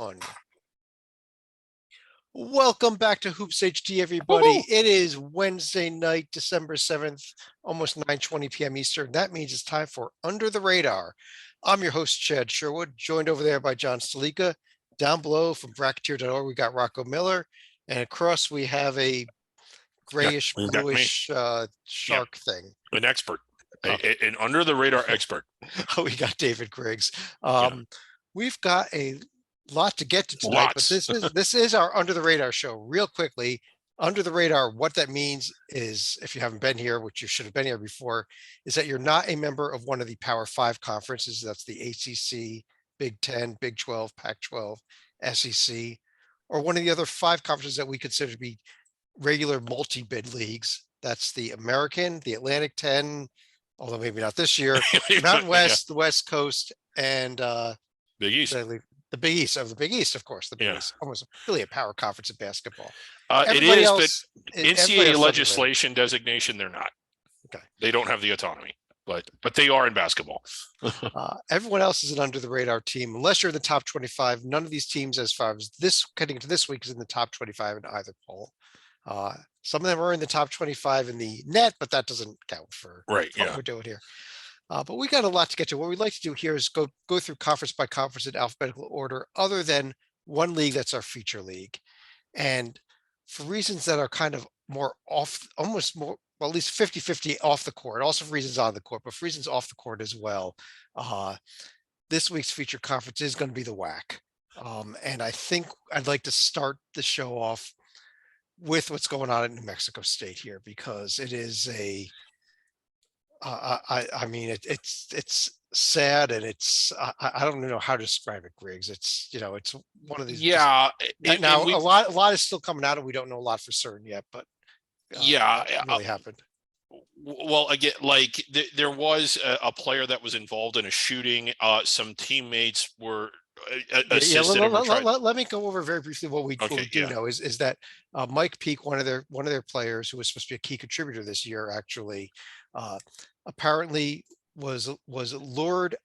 1. Welcome back to Hoops HD, everybody. Woohoo! It is Wednesday night, December 7th, almost 9:20 p.m. Eastern. That means it's time for Under the Radar. I'm your host, Chad Sherwood, joined over there by John Stalika. Down below from Bracketeer.org, we got Rocco Miller. And across, we have a grayish, you got me. bluish shark thing. An expert, Oh. an under the radar expert. Oh, we got David Griggs. Yeah. We've got a lot to get to tonight, Lots. but this is our Under the Radar show. Real quickly, Under the Radar, what that means is, if you haven't been here, which you should have been here before, is that you're not a member of one of the Power 5 conferences. That's the ACC, Big 10, Big 12, Pac-12, SEC, or one of the other 5 conferences that we consider to be regular multi-bid leagues. That's the American, the Atlantic 10, although maybe not this year, Mountain West, the West Coast, and Big East. the Big East, of course, the Big East, almost really a power conference in basketball. It is, but NCAA legislation designation, they're not. Okay. They don't have the autonomy, but they are in basketball. Everyone else is an under the radar team, unless you're in the top 25. None of these teams, as far as this heading into this week, is in the top 25 in either poll. Some of them are in the top 25 in the net, but that doesn't count for what we're doing here. But we got a lot to get to. What we'd like to do here is go through conference by conference in alphabetical order, other than one league that's our feature league. And for reasons that are kind of more off, almost more, well, at least 50-50 off the court, also for reasons on the court, but for reasons off the court as well. This week's feature conference is going to be the WAC. And I think I'd like to start the show off with what's going on in New Mexico State here, because it is a I mean, it's sad, and I don't know how to describe it, Griggs. It's, it's one of these. Yeah. Now a lot is still coming out, and we don't know a lot for certain yet, but it really happened. Well, again, like there was a player that was involved in a shooting. Some teammates were assisted. Let me go over very briefly what we do know is that Mike Peake, one of their players, who was supposed to be a key contributor this year, actually apparently was lured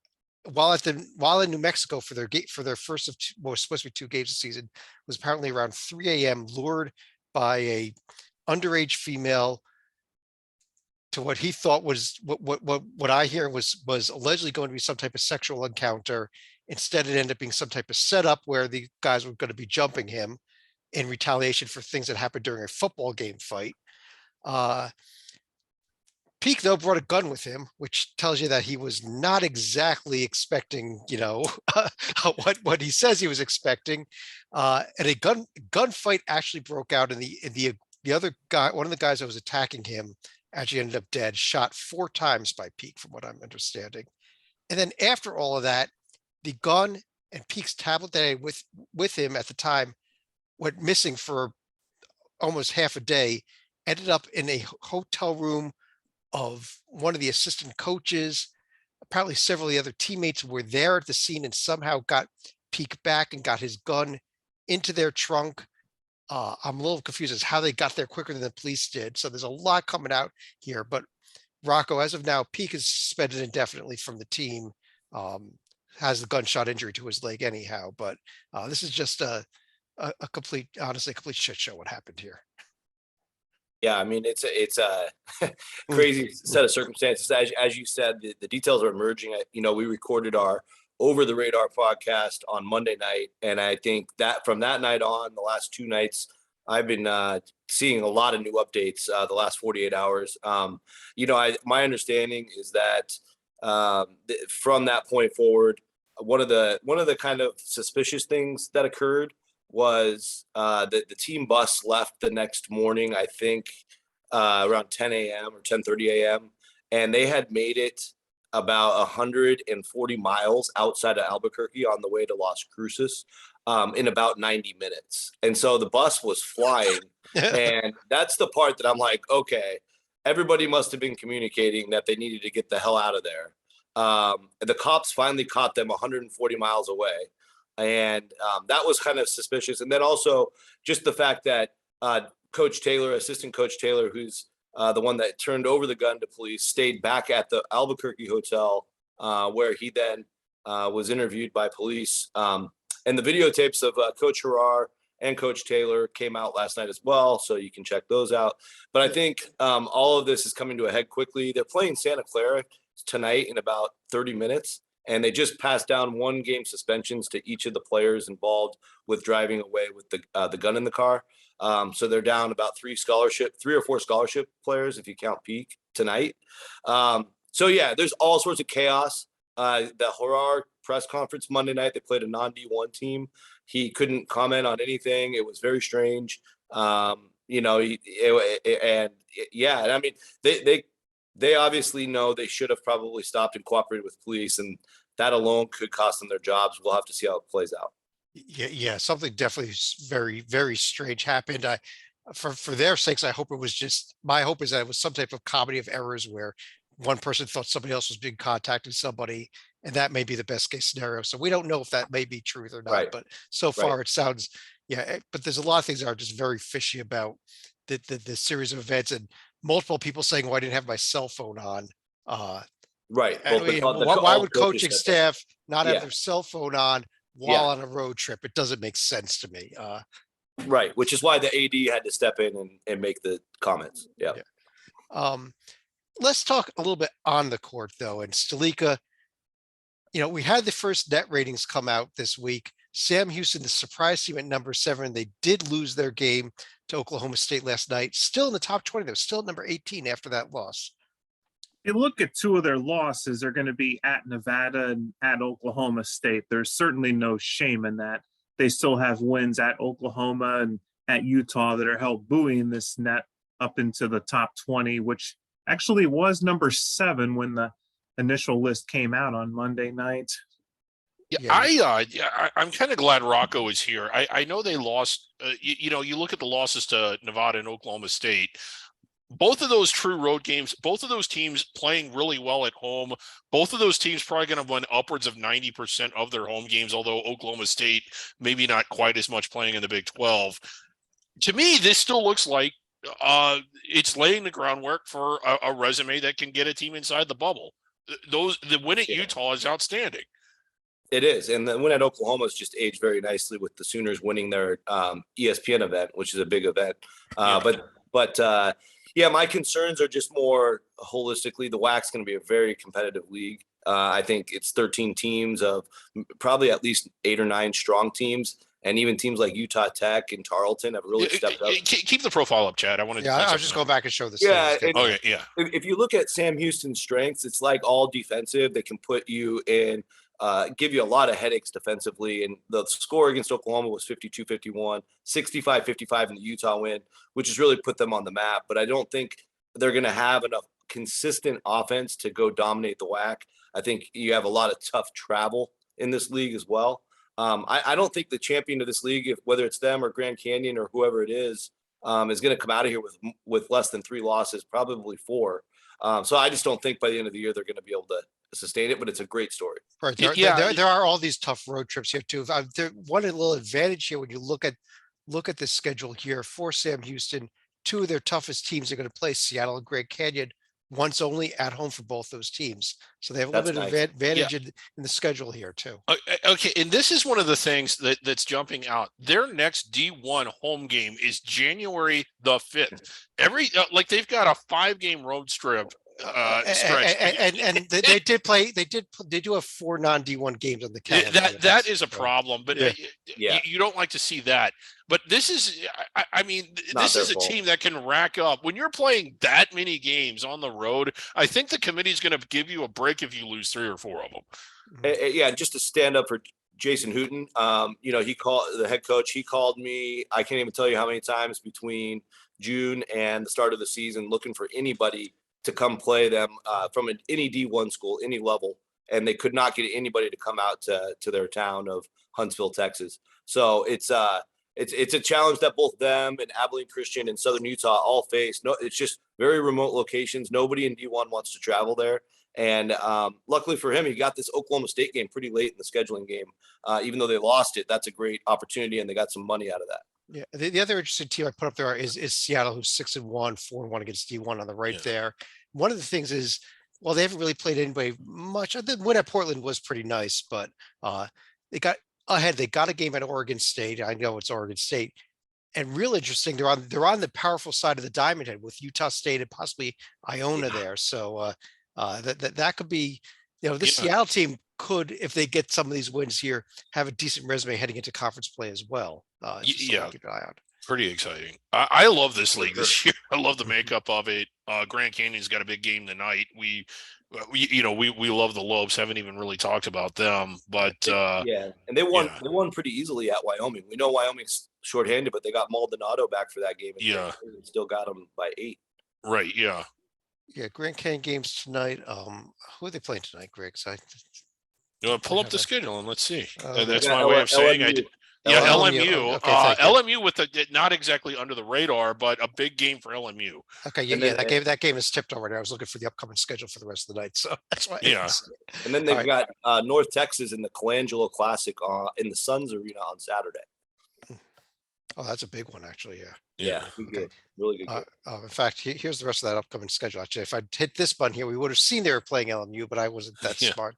while in New Mexico for their first of two, what was supposed to be 2 games this season, was apparently around 3 a.m. lured by a underage female to what he thought was what I hear was allegedly going to be some type of sexual encounter. Instead, it ended up being some type of setup where the guys were going to be jumping him in retaliation for things that happened during a football game fight. Peake, though, brought a gun with him, which tells you that he was not exactly expecting, what he says he was expecting. And a gunfight actually broke out, and the other guy, one of the guys that was attacking him, actually ended up dead, shot 4 times by Peake, from what I'm understanding. And then after all of that, the gun and Peake's tablet that he had with him at the time went missing for almost half a day, ended up in a hotel room of one of the assistant coaches. Apparently several of the other teammates were there at the scene and somehow got Peake back and got his gun into their trunk. I'm a little confused as how they got there quicker than the police did. So there's a lot coming out here, but Rocco, as of now, Peake is suspended indefinitely from the team. Has the gunshot injury to his leg anyhow, but this is just a complete shit show what happened here. Yeah, I mean, it's a crazy set of circumstances. As you said, the details are emerging. We recorded our Over the Radar podcast on Monday night, and I think that from that night on, the last 2 nights, I've been seeing a lot of new updates the last 48 hours. My understanding is that from that point forward, one of the kind of suspicious things that occurred was that the team bus left the next morning, I think around 10 a.m. or 10:30 a.m. And they had made it about 140 miles outside of Albuquerque on the way to Las Cruces in about 90 minutes. And so the bus was flying. And that's the part that I'm like, okay, everybody must have been communicating that they needed to get the hell out of there. The cops finally caught them 140 miles away. And that was kind of suspicious. And then also just the fact that Coach Taylor, Assistant Coach Taylor, who's the one that turned over the gun to police, stayed back at the Albuquerque hotel where he then was interviewed by police. And the videotapes of Coach Harrar and Coach Taylor came out last night as well, so you can check those out. But I think all of this is coming to a head quickly. They're playing Santa Clara tonight in about 30 minutes, and they just passed down 1-game suspensions to each of the players involved with driving away with the gun in the car. So they're down about 3 or 4 scholarship players if you count Peak tonight. So yeah, there's all sorts of chaos. The Harrar press conference Monday night, they played a non-D1 team. He couldn't comment on anything. It was very strange. You know, and I mean, they obviously know they should have probably stopped and cooperated with police, and that alone could cost them their jobs. We'll have to see how it plays out. Yeah, something definitely very, very strange happened. For their sakes, I hope it was just, my hope is that it was some type of comedy of errors where one person thought somebody else was being contacted somebody, and that may be the best case scenario. So we don't know if that may be truth or not, Right. but so far it sounds, but there's a lot of things that are just very fishy about the series of events, and multiple people saying, "Well, I didn't have my cell phone on." Right. And Well, why all would the coaches coaching said that. staff not have Yeah. their cell phone on while on a road trip? It doesn't make sense to me. Right, which is why the AD had to step in and make the comments. Yeah. Let's talk a little bit on the court though. And Stalika, we had the first net ratings come out this week. Sam Houston, the surprise team at number 7, they did lose their game to Oklahoma State last night. Still in the top 20, though, still at number 18 after that loss. You look at 2 of their losses, they're going to be at Nevada and at Oklahoma State. There's certainly no shame in that. They still have wins at Oklahoma and at Utah that are helped buoying this net up into the top 20, which actually was number 7 when the initial list came out on Monday night. I'm kind of glad Rocco is here. I know they lost. You look at the losses to Nevada and Oklahoma State. Both of those true road games, both of those teams playing really well at home. Both of those teams probably going to win upwards of 90% of their home games, although Oklahoma State maybe not quite as much playing in the Big 12. To me, this still looks like it's laying the groundwork for a resume that can get a team inside the bubble. The win at Utah is outstanding. It is. And the win at Oklahoma has just aged very nicely with the Sooners winning their ESPN event, which is a big event. My concerns are just more holistically. The WAC's going to be a very competitive league. I think it's 13 teams of probably at least 8 or 9 strong teams. And even teams like Utah Tech and Tarleton have really stepped up. Keep the profile up, Chad. I want to. I was just going back and show this. If you look at Sam Houston's strengths, it's like all defensive. They can put you in, give you a lot of headaches defensively. And the score against Oklahoma was 52-51, 65-55 in the Utah win, which has really put them on the map. But I don't think they're going to have enough consistent offense to go dominate the WAC. I think you have a lot of tough travel in this league as well. I don't think the champion of this league, whether it's them or Grand Canyon or whoever it is going to come out of here with less than 3 losses, probably 4. So I just don't think by the end of the year they're going to be able to sustain it, but it's a great story. Right. There are all these tough road trips here too. One little advantage here when you look at the schedule here for Sam Houston, 2 of their toughest teams are going to play Seattle and Grand Canyon once only at home for both those teams. So they have a little bit of advantage in the schedule here too. Okay. And this is one of the things that's jumping out. Their next D1 home game is January the 5th. They've got a 5-game road strip. Stretch. And they do have 4 non-D1 games on the calendar. That is a problem, but you don't like to see that. But this is, this is a team that can rack up. When you're playing that many games on the road, I think the committee's going to give you a break if you lose 3 or 4 of them. Just to stand up for Jason Hooten, he called the head coach. He called me. I can't even tell you how many times between June and the start of the season, looking for anybody to come play them from any D1 school, any level, and they could not get anybody to come out to their town of Huntsville, Texas. So it's a challenge that both them and Abilene Christian and Southern Utah all face. No, it's just very remote locations. Nobody in D1 wants to travel there. And luckily for him, he got this Oklahoma State game pretty late in the scheduling game. Even though they lost it, that's a great opportunity, and they got some money out of that. Yeah, the other interesting team I put up there is Seattle, who's 6-1, 4-1 against D1 on the right there. One of the things is, they haven't really played anybody much. The win at Portland was pretty nice, but they got ahead. They got a game at Oregon State. I know it's Oregon State. And real interesting, they're on the powerful side of the diamond head with Utah State and possibly Iona there. So that could be, this Yeah. Seattle team could, if they get some of these wins here, have a decent resume heading into conference play as well. It's just something to keep an eye on. Pretty exciting. I love this For league this year. I love the makeup of it. Grand Canyon's got a big game tonight. We love the Lopes. Haven't even really talked about them, but Yeah, and they won. yeah. They won pretty easily at Wyoming. We know Wyoming's shorthanded, but they got Maldonado back for that game. And Yeah. still got them by 8. Right. Yeah. Yeah, Grand Canyon games tonight. Who are they playing tonight, Greg? You want to pull up have the that. schedule and let's see. Uh, That's Yeah, my way of saying I LMU. did. Yeah, LMU. LMU. Okay, thank you. LMU with not exactly under the radar, but a big game for LMU. Okay, yeah, And then- that game is tipped already. I was looking for the upcoming schedule for the rest of the night, so that's why. Yeah. And then they've All got North Texas in the Colangelo Classic in the Suns Arena on Saturday. Oh, that's a big one, actually. Yeah. Yeah, good. Really good. Game. In fact, here's the rest of that upcoming schedule. Actually, if I'd hit this button here, we would have seen they were playing LMU, but I wasn't that Yeah. smart.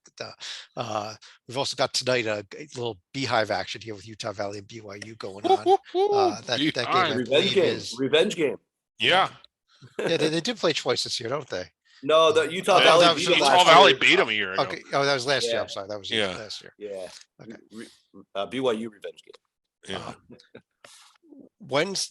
We've also got tonight a little beehive action here with Utah Valley and BYU going on. That game, I Behind. Revenge believe game. is- Revenge game. Yeah. Yeah, they did play twice this year, don't they? No, the Utah Yeah, Valley. that was beat them Utah last Utah Valley year. beat them a year ago. Okay. Oh, that was last year. Yeah. I'm sorry. That was Yeah. last year. Yeah. Okay. BYU revenge game. Yeah.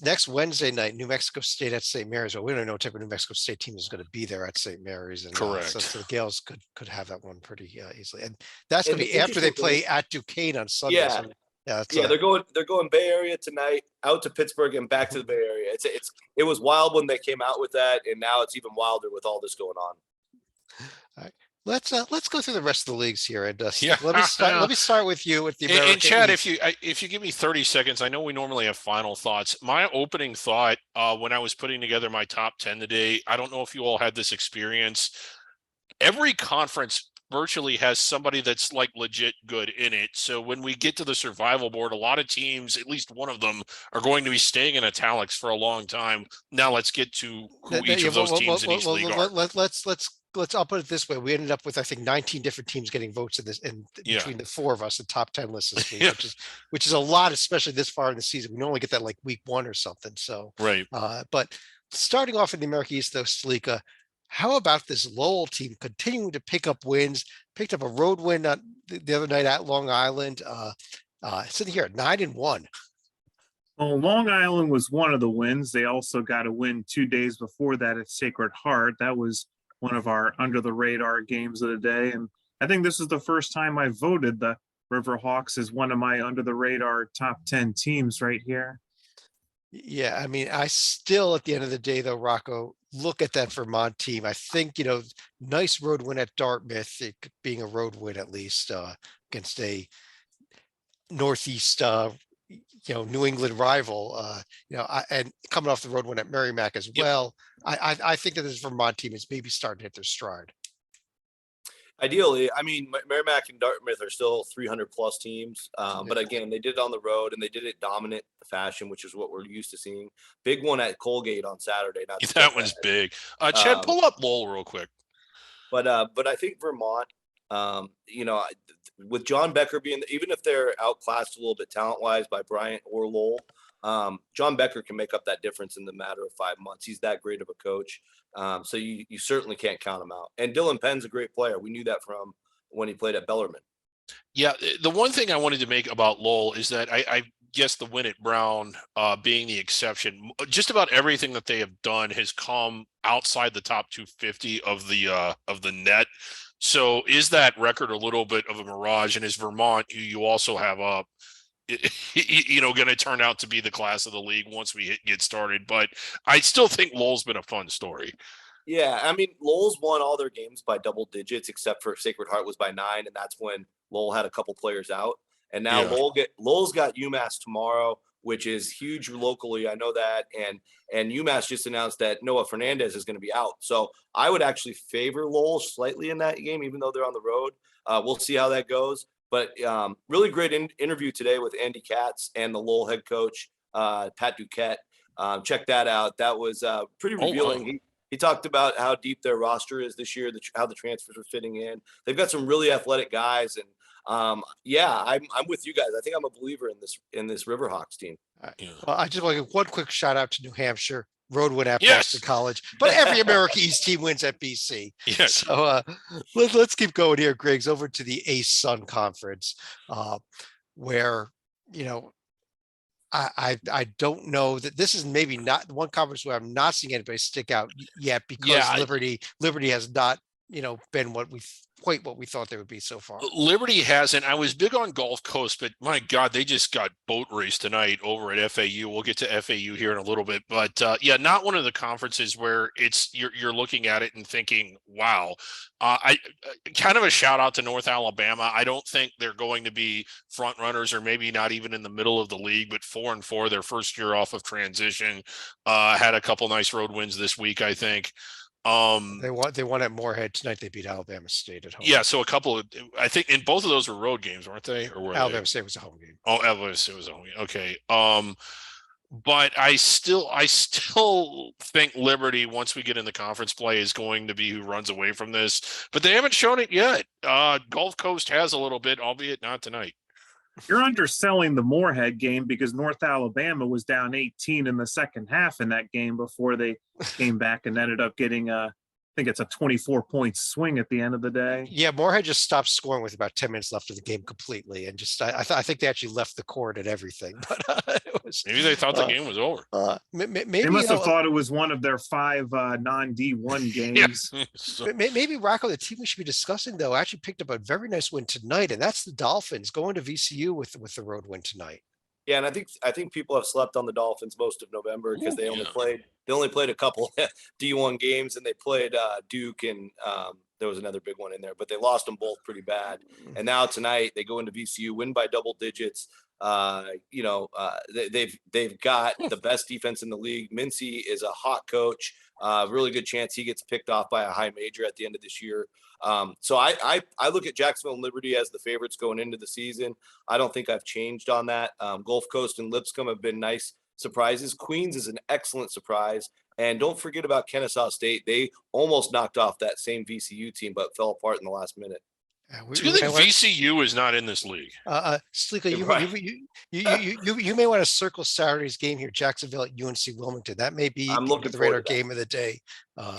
Next Wednesday night, New Mexico State at St. Mary's. Well, we don't know what type of New Mexico State team is going to be there at St. Mary's, and Correct. so the Gales could have that one pretty easily, and that's going And to the be after they interesting play thing- at Duquesne on Sunday. Yeah. So, that's, Yeah, they're going Bay Area tonight, out to Pittsburgh and back to the Bay Area. It was wild when they came out with that, and now it's even wilder with all this going on. let's go through the rest of the leagues here, and Yeah. let me start with you with the American. And Chad, East. if you give me 30 seconds, I know we normally have final thoughts. My opening thought when I was putting together my top 10 today, I don't know if you all had this experience. Every conference virtually has somebody that's like legit good in it. So when we get to the survival board, a lot of teams, at least one of them, are going to be staying in italics for a long time. Now let's get to who each of those teams in each league are. Let's I'll put it this way. We ended up with, I think, 19 different teams getting votes in this, and Yeah. between the four of us, the top 10 list this week, Yeah. which is a lot, especially this far in the season. We normally get that like week 1 or something. So, Right. but starting off in the American East, though, Salika, how about this Lowell team continuing to pick up wins? Picked up a road win the other night at Long Island. Sitting here at 9-1. Well, Long Island was one of the wins. They also got a win 2 days before that at Sacred Heart. That was one of our under the radar games of the day. And I think this is the first time I voted the Riverhawks as one of my under the radar top 10 teams right here. Yeah, I mean, I still, at the end of the day, though, Rocco, look at that Vermont team. I think, nice road win at Dartmouth, being a road win at least against a Northeast, New England rival, and coming off the road win at Merrimack as Yep. well. I think that this Vermont team is maybe starting to hit their stride. Ideally, I mean, Merrimack and Dartmouth are still 300+ teams. But again, they did it on the road and they did it dominant fashion, which is what we're used to seeing. Big one at Colgate on Saturday. Not to That skip one's big. Chad, pull up Lowell real quick. But I think Vermont, with John Becker being, even if they're outclassed a little bit talent-wise by Bryant or Lowell, John Becker can make up that difference in the matter of 5 months. He's that great of a coach. So you certainly can't count him out. And Dylan Penn's a great player. We knew that from when he played at Bellarmine. Yeah, the one thing I wanted to make about Lowell is that I guess the win at Brown being the exception, just about everything that they have done has come outside the top 250 of the net. So is that record a little bit of a mirage? And is Vermont, who you also have up, going to turn out to be the class of the league once we get started? But I still think Lowell's been a fun story. Yeah, I mean, Lowell's won all their games by double digits, except for Sacred Heart was by 9, and that's when Lowell had a couple players out. And now Yeah. Lowell's got UMass tomorrow, which is huge locally. I know that, and UMass just announced that Noah Fernandez is going to be out. So I would actually favor Lowell slightly in that game, even though they're on the road. We'll see how that goes. But really great interview today with Andy Katz and the Lowell head coach, Pat Duquette. Check that out. That was pretty revealing. wow. He talked about how deep their roster is this year, how the transfers are fitting in. They've got some really athletic guys, and Yeah, I'm with you guys. I think I'm a believer in this Riverhawks team. Yeah. Well, I just want to give one quick shout out to New Hampshire. Road win at Yes. Boston College, but every America East team wins at BC. Yes. So let's keep going here, Griggs, over to the Ace Sun Conference, where, you know, I don't know that this is maybe not the one conference where I'm not seeing anybody stick out yet because Yeah, Liberty has not, you know, been quite what we thought they would be so far. Liberty hasn't. I was big on Gulf Coast, but my God, they just got boat raced tonight over at FAU. We'll get to FAU here in a little bit, but yeah, not one of the conferences where you're looking at it and thinking, wow. I kind of a shout out to North Alabama. I don't think they're going to be front runners, or maybe not even in the middle of the league, but 4-4, their first year off of transition. Had a couple nice road wins this week, I think. They won at Moorhead tonight. They beat Alabama State at home. Yeah, so a couple of, I think, in both of those were road games, weren't they? Or were Alabama State was a home game. Oh, Alabama State was a home game. Okay. But I still think Liberty, once we get in the conference play, is going to be who runs away from this. But they haven't shown it yet. Gulf Coast has a little bit, albeit not tonight. You're underselling the Moorhead game because North Alabama was down 18 in the second half in that game before they came back and ended up getting I think it's a 24-point swing at the end of the day. Yeah, Moorhead just stopped scoring with about 10 minutes left of the game completely, and just I think they actually left the court and everything. But it was, Maybe they thought the game was over. maybe They must have thought it was one of their 5 non-D1 games. So, maybe Rocco, the team we should be discussing though, actually picked up a very nice win tonight, and that's the Dolphins going to VCU with the road win tonight. Yeah, and I think people have slept on the Dolphins most of November because they only played a couple D1 games, and they played Duke, and there was another big one in there, but they lost them both pretty bad. And now tonight they go into VCU, win by double digits. They've got the best defense in the league. Mincy is a hot coach. Really good chance he gets picked off by a high major at the end of this year. So I look at Jacksonville and Liberty as the favorites going into the season. I don't think I've changed on that. Gulf Coast and Lipscomb have been nice surprises. Queens is an excellent surprise. And don't forget about Kennesaw State. They almost knocked off that same VCU team, but fell apart in the last minute. do you think VCU is not in this league? Slika, Right. you may want to circle Saturday's game here, Jacksonville at UNC Wilmington. That may be I'm looking the radar forward to that. game of the day.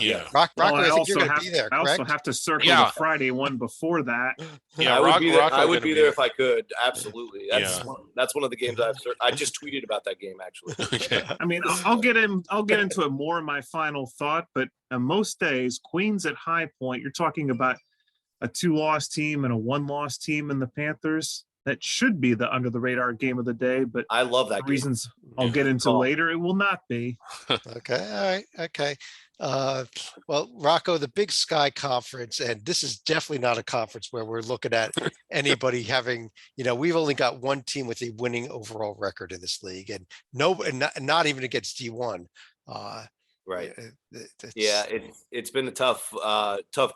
Yeah. Rocco, Well, I think you're going to be there, I also correct? have to circle Yeah. the Friday one before that. Yeah, I would be there. Rocco I would gonna be there if I could. Absolutely. Yeah. That's one of the games I just tweeted about that game actually. Okay. I mean, I'll get into it more in my final thought, but most days, Queens at High Point, you're talking about a 2-loss team and a 1-loss team in the Panthers. That should be the under the radar game of the day, but I love that for game. reasons I'll Yeah. get into Call. later, it will not be. Okay. All right. Okay. Well, Rocco, the Big Sky Conference, and this is definitely not a conference where we're looking at anybody having, we've only got one team with a winning overall record in this league, and not even against D1. Right. It's- Yeah, it's been a tough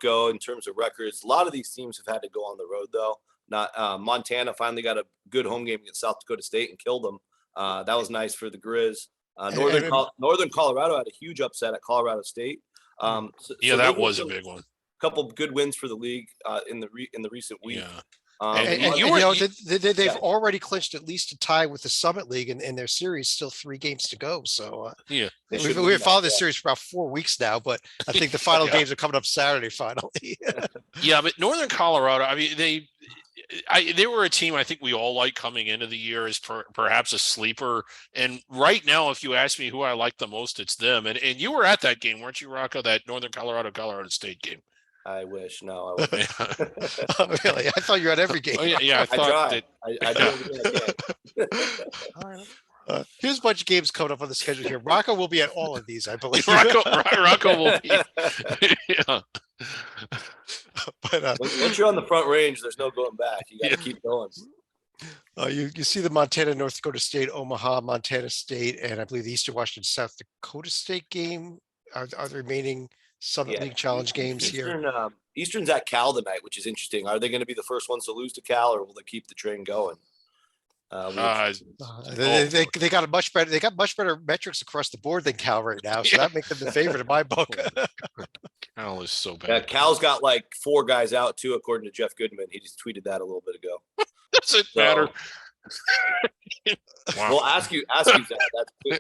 go in terms of records. A lot of these teams have had to go on the road though. Not Montana finally got a good home game against South Dakota State and killed them. That was nice for the Grizz. Northern Colorado had a huge upset at Colorado State. Yeah, that was a big one. Couple good wins for the league in the recent week. Yeah. They've Yeah. already clinched at least a tie with the Summit League in their series. Still 3 games to go. So Yeah. They should we've win followed that, this yeah. series for about 4 weeks now, but I think the final Yeah. games are coming up Saturday. Finally, Yeah, but Northern Colorado, I mean, they were a team I think we all like coming into the year as perhaps a sleeper. And right now, if you ask me who I like the most, it's them. And you were at that game, weren't you, Rocco? That Northern Colorado State game. I wish. No, I wish. Oh, really? I thought you were at every game. Oh, yeah. I I thought try. that. I do everything I can. Here's a bunch of games coming up on the schedule here. Rocco will be at all of these, I believe. Rocco will be. Yeah. But Once you're on the front range, there's no going back. You got to keep going. you see the Montana, North Dakota State, Omaha, Montana State, and I believe the Eastern Washington, South Dakota State game are the remaining Summit Yeah. League Challenge games here. Eastern's at Cal tonight, which is interesting. Are they going to be the first ones to lose to Cal, or will they keep the train going? They got much better metrics across the board than Cal right now, so that makes them the favorite in my book. Cal is so Yeah, bad. Cal's got like 4 guys out too, according to Jeff Goodman. He just tweeted that a little bit ago. Doesn't matter. Wow. Well, ask you that.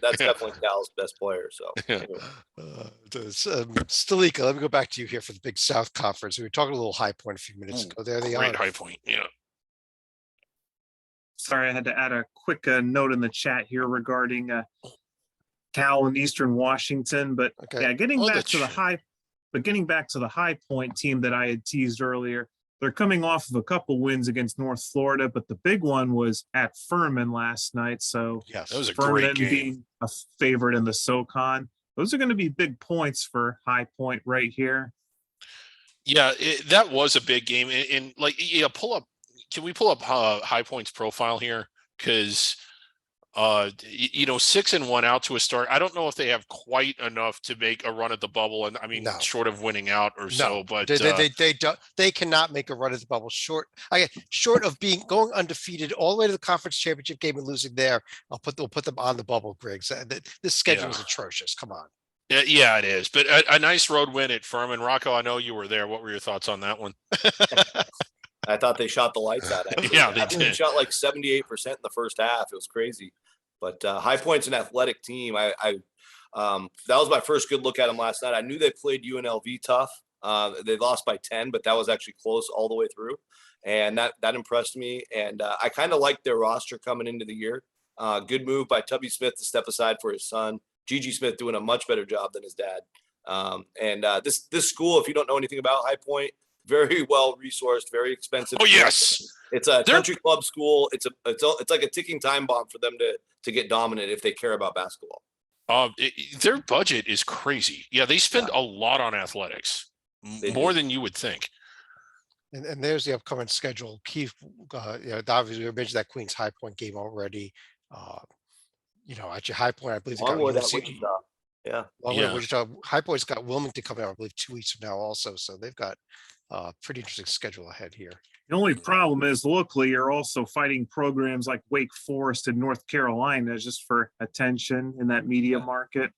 That's definitely Cal's best player. So anyway. Stalika, let me go back to you here for the Big South Conference. We were talking a little High Point a few minutes Ooh, ago. There they Great are. High Point. Yeah. Sorry, I had to add a quick note in the chat here regarding Cal and Eastern Washington. But Okay. yeah, getting Oh, back to the High Point team that I had teased earlier, they're coming off of a couple wins against North Florida, but the big one was at Furman last night. So Yes. That was a Furman great game. being a favorite in the SoCon. Those are going to be big points for High Point right here. Yeah, that was a big game. And like, yeah, can we pull up High Point's profile here? Because 6-1 out to a start. I don't know if they have quite enough to make a run at the bubble, and I mean, No. short of winning out or so. But they cannot make a run at the bubble short of going undefeated all the way to the conference championship game and losing there. We'll put them on the bubble, Griggs. This schedule is atrocious. Come on. Yeah, it is. But a nice road win at Furman. Rocco, I know you were there. What were your thoughts on that one? I thought they shot the lights out. Actually. Yeah, they I think did. shot like 78% in the first half. It was crazy. But High Point's an athletic team. That was my first good look at them last night. I knew they played UNLV tough. They lost by 10, but that was actually close all the way through. And that impressed me. And I kind of liked their roster coming into the year. Good move by Tubby Smith to step aside for his son. Gigi Smith doing a much better job than his dad. This school, if you don't know anything about High Point, very well resourced, very expensive. Oh, yes. It's a country club school. It's like a ticking time bomb for them to get dominant if they care about basketball. Their budget is crazy. Yeah, they spend a lot on athletics, more than you would think. And there's the upcoming schedule. Keith, obviously we mentioned that Queens High Point game already. At your High Point, I believe they got Wichita. Yeah. Wichita. High Point's got Wilmington coming out, I believe, 2 weeks from now also. So they've got a pretty interesting schedule ahead here. The only problem is locally, you're also fighting programs like Wake Forest and North Carolina just for attention in that media market.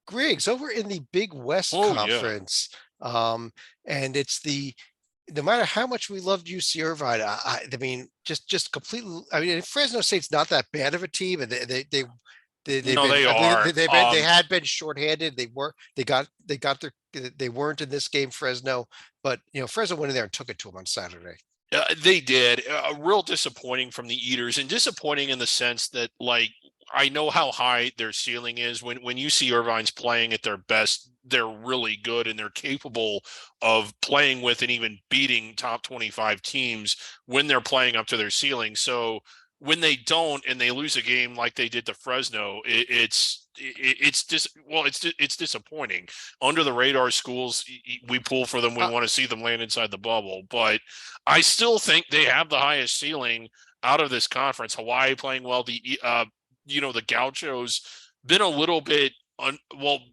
Griggs, over in the Big West Conference, and it's no matter how much we loved UC Irvine, I mean, just completely. I mean, Fresno State's not that bad of a team, and they had been shorthanded. They weren't in this game, Fresno, but Fresno went in there and took it to them on Saturday. They did. Real disappointing from the Eaters, and disappointing in the sense that, like, I know how high their ceiling is. When UC Irvine's playing at their best, they're really good and they're capable of playing with and even beating top 25 teams when they're playing up to their ceiling. So when they don't and they lose a game like they did to Fresno, it's disappointing. Under the radar schools, we pull for them. We want to see them land inside the bubble, but I still think they have the highest ceiling out of this conference. Hawaii playing well. The Gauchos been a little bit.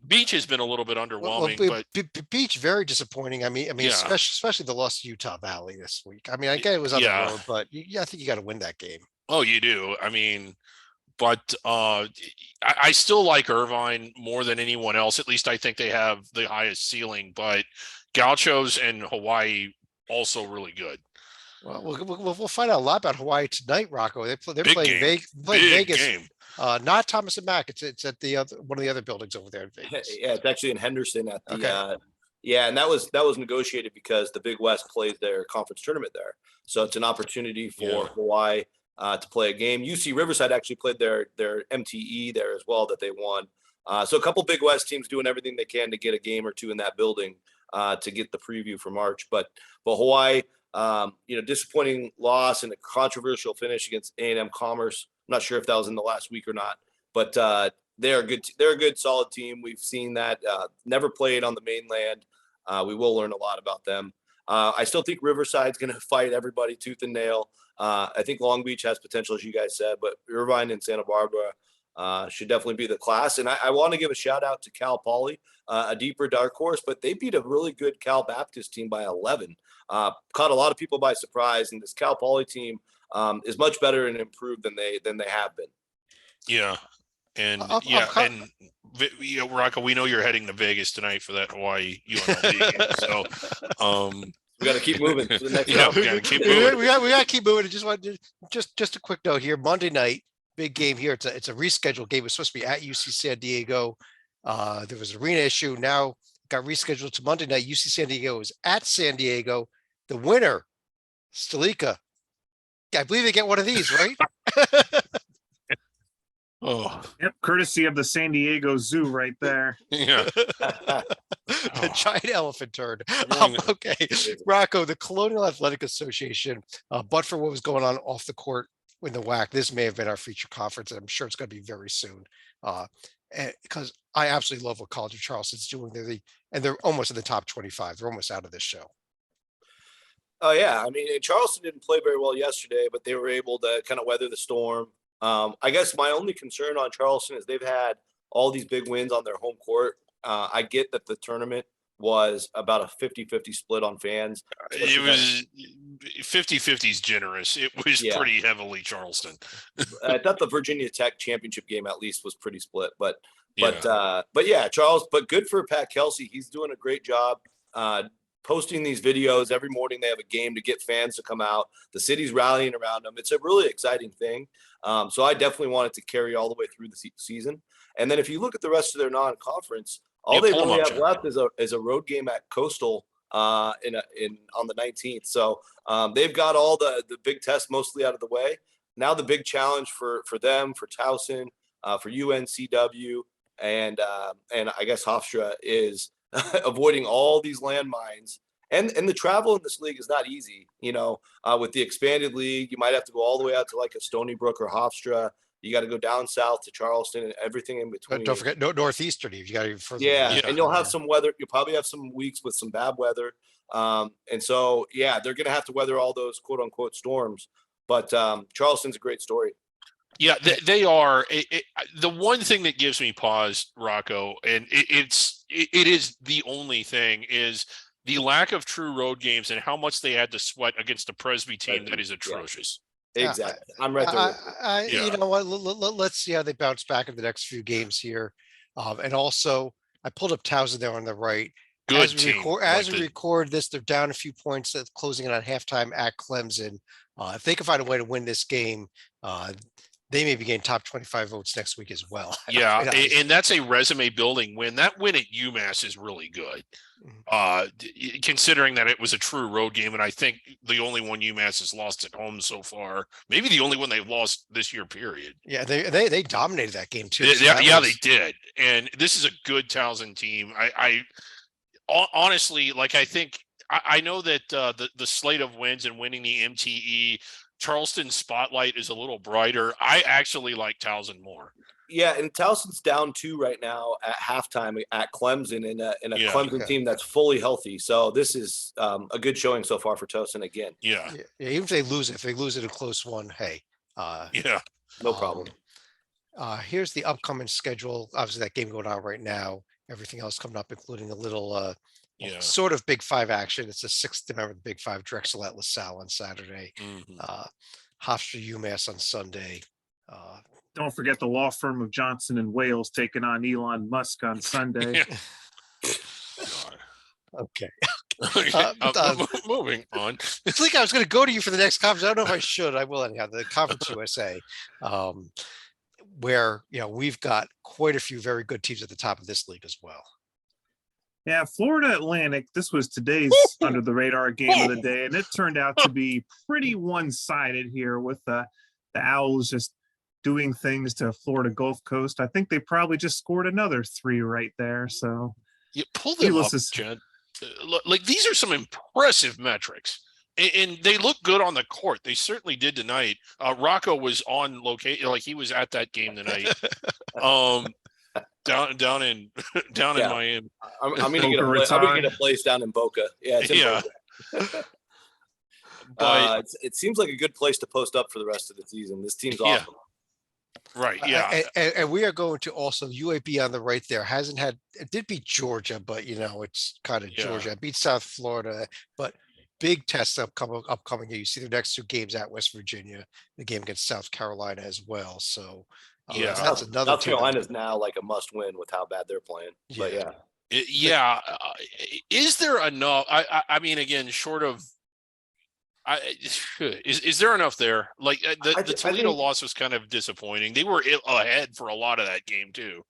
Beach has been a little bit underwhelming, but Beach very disappointing. I mean, especially the loss to Utah Valley this week. I mean, I get it was on the road, but I think you got to win that game. Oh, you do. I mean, but I still like Irvine more than anyone else. At least I think they have the highest ceiling. But Gauchos and Hawaii also really good. Well, we'll find out a lot about Hawaii tonight, Rocco. They're playing Vegas. Game. Not Thomas and Mack. It's at the other one of the other buildings over there in Vegas. Yeah, it's actually in Henderson at the. And that was negotiated because the Big West plays their conference tournament there, so it's an opportunity for Hawaii to play a game. UC Riverside actually played their MTE there as well that they won. So a couple Big West teams doing everything they can to get a game or two in that building to get the preview for March. But Hawaii, disappointing loss and a controversial finish against A&M Commerce. I'm not sure if that was in the last week or not, but they're good. They're a good, solid team. We've seen that. Never played on the mainland. We will learn a lot about them. I still think Riverside's going to fight everybody tooth and nail. I think Long Beach has potential, as you guys said, but Irvine and Santa Barbara should definitely be the class. And I want to give a shout out to Cal Poly, a deeper dark horse, but they beat a really good Cal Baptist team by 11. Caught a lot of people by surprise, and this Cal Poly team is much better and improved than they have been. Yeah. And Rocco, we know you're heading to Vegas tonight for that Hawaii UNLV game. So We got to keep moving to the next Yeah, round. we gotta keep We moving. got to keep moving. Just a quick note here. Monday night, big game here. It's a rescheduled game. It was supposed to be at UC San Diego. There was an arena issue. Now got rescheduled to Monday night. UC San Diego is at San Diego. The winner, Stalika. I believe they get one of these, right? Oh, Yep, courtesy of the San Diego Zoo right there. yeah. The giant elephant turd. Wrong. Okay, Rocco, the Colonial Athletic Association, but for what was going on off the court in the WAC, this may have been our feature conference, and I'm sure it's going to be very soon. Because I absolutely love what College of Charleston's doing. They're almost in the top 25. They're almost out of this show. Oh yeah, I mean Charleston didn't play very well yesterday, but they were able to kind of weather the storm. I guess my only concern on Charleston is they've had all these big wins on their home court. I get that the tournament was about a 50-50 split on fans. It was 50-50 is generous. It was Yeah. pretty heavily Charleston. I thought the Virginia Tech championship game at least was pretty split, but Yeah. yeah, Charles. But good for Pat Kelsey. He's doing a great job posting these videos every morning. They have a game to get fans to come out. The city's rallying around them. It's a really exciting thing. So I definitely want it to carry all the way through the season. And then if you look at the rest of their non-conference, all Yeah, they pull 'em really up, have John. left is a road game at Coastal on the 19th. So they've got all the big tests mostly out of the way. Now the big challenge for them, for Towson, for UNCW, and I guess Hofstra is avoiding all these landmines. And the travel in this league is not easy. You know, with the expanded league, you might have to go all the way out to like a Stony Brook or Hofstra. You got to go down south to Charleston and everything in between. But don't forget Northeastern. You got to even further. Yeah, Yeah. and you'll have some weather. You'll probably have some weeks with some bad weather. And so, yeah, they're going to have to weather all those quote unquote storms. But Charleston's a great story. Yeah, they are. The one thing that gives me pause, Rocco, and it is the only thing, is the lack of true road games and how much they had to sweat against a Presby team that is atrocious. Yeah, Exactly. I'm right there. with you. Yeah. You know what? Let's see how they bounce back in the next few games here. And also, I pulled up Towson there on the right. Good As we team. record, Like as we record this, they're down a few points. That's closing in on halftime at Clemson. If they can find a way to win this game, they may be getting top 25 votes next week as well. Yeah, You know, and that's a resume building win. That win at UMass is really good. Considering that it was a true road game, and I think the only one UMass has lost at home so far, maybe the only one they've lost this year, period. Yeah, they dominated that game too. So Yeah, that yeah, was- they did. And this is a good Towson team. I honestly, like, I think I know that the slate of wins and winning the MTE, Charleston's spotlight is a little brighter. I actually like Towson more. Yeah, and Towson's down 2 right now at halftime at Clemson in a Yeah. Clemson Okay. team that's fully healthy. So this is a good showing so far for Towson again. Yeah, Yeah, even if they lose it a close one, hey, yeah. No problem. Here's the upcoming schedule. Obviously, that game going on right now. Everything else coming up, including a little Yeah. sort of Big Five action. It's the 6th to remember the Big Five. Drexel at LaSalle on Saturday. Mhm. Hofstra UMass on Sunday. Don't forget the law firm of Johnson and Wales taking on Elon Musk on Sunday. God. Okay. Moving on. It's like I was going to go to you for the next conference. I don't know if I should. I will anyhow. The Conference USA, where we've got quite a few very good teams at the top of this league as well. Yeah, Florida Atlantic, this was today's under the radar game of the day, and it turned out to be pretty one-sided here with the Owls just doing things to Florida Gulf Coast. I think they probably just scored another 3 right there. So You pull them Needless up, to s- Jed. Like, these are some impressive metrics, and they look good on the court. They certainly did tonight. Rocco was on location, like he was at that game tonight. Down in Yeah. Miami. I'm going to get Boca I'm gonna Raton. get a place down in Boca. Yeah, it's in Yeah. Boca. But It seems like a good place to post up for the rest of the season. This team's Yeah. awesome. right, yeah, And we are going to also UAB on the right there. It did beat Georgia, but it's kind of Yeah. Georgia. It beat South Florida, but big tests upcoming. You see the next 2 games at West Virginia, the game against South Carolina as well. So Yeah. that's another South team that- Carolina's now like a must win with how bad they're playing. But Yeah. yeah. Yeah. Is there enough? I mean, again, short of, is there enough there? Like the Toledo loss was kind of disappointing. They were ahead for a lot of that game too.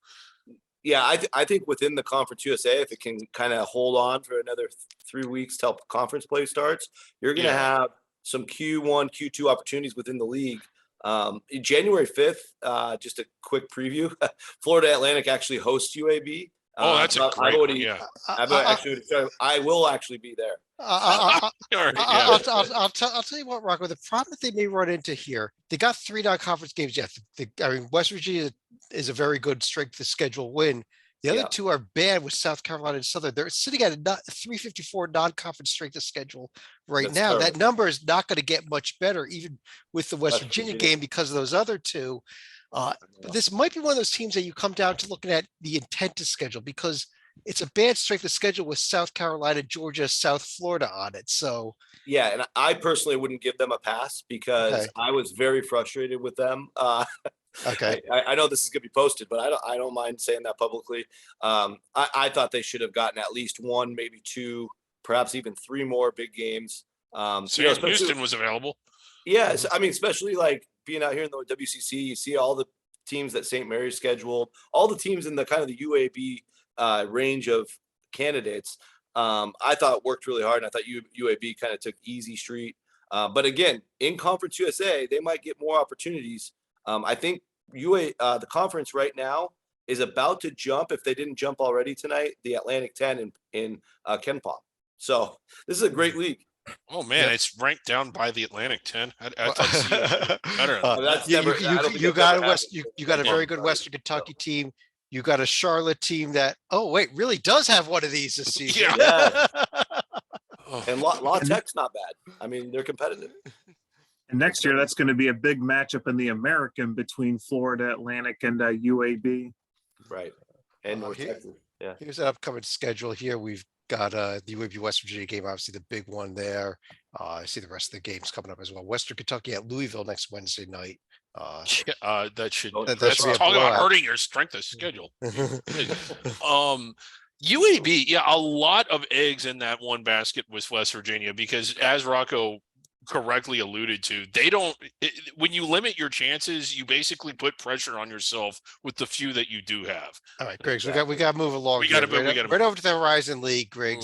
Yeah, I think within the Conference USA, if it can kind of hold on for another 3 weeks till conference play starts, you're going to have some Q1, Q2 opportunities within the league. January 5th, just a quick preview. Florida Atlantic actually hosts UAB. Oh, that's a great one. Yeah. I will actually be there. I'll tell you what, Rocco, the problem that they may run into here, they got 3 non-conference games. Yes, I mean, West Virginia is a very good strength of schedule win. The other 2 are bad with South Carolina and Southern. They're sitting at a 354 non-conference strength of schedule right now. Terrible. That number is not going to get much better, even with the West Virginia game, because of those other 2. But this might be one of those teams that you come down to looking at the intent to schedule, because it's a bad strength of schedule with South Carolina, Georgia, South Florida on it. So yeah, and I personally wouldn't give them a pass because I was very frustrated with them. Okay, I know this is going to be posted, but I don't mind saying that publicly. I thought they should have gotten at least 1, maybe 2, perhaps even 3 more big games. Houston was available. Yes, I mean, especially like being out here in the WCC, you see all the teams that St. Mary's scheduled, all the teams in the kind of the UAB range of candidates. I thought worked really hard, and I thought UAB kind of took easy street. But again, in Conference USA, they might get more opportunities. I think the conference right now is about to jump, if they didn't jump already tonight, the Atlantic 10 in KenPom. So this is a great league. Oh man, it's ranked down by the Atlantic 10. I thought better. You got a very good Western Kentucky team. You got a Charlotte team that really does have one of these this season. Yeah. And La Tech's not bad. I mean, they're competitive. And next year, that's going to be a big matchup in the American between Florida Atlantic and UAB. Right. And North Texas. Yeah. Here's an upcoming schedule here. We've got the UAB West Virginia game, obviously the big one there. I see the rest of the games coming up as well. Western Kentucky at Louisville next Wednesday night. That's talking about hurting your strength of schedule. UAB, a lot of eggs in that one basket with West Virginia, because as Rocco correctly alluded to, when you limit your chances, you basically put pressure on yourself with the few that you do have. All right, Greg, so we got to move along. Right over to the Horizon League, Greg,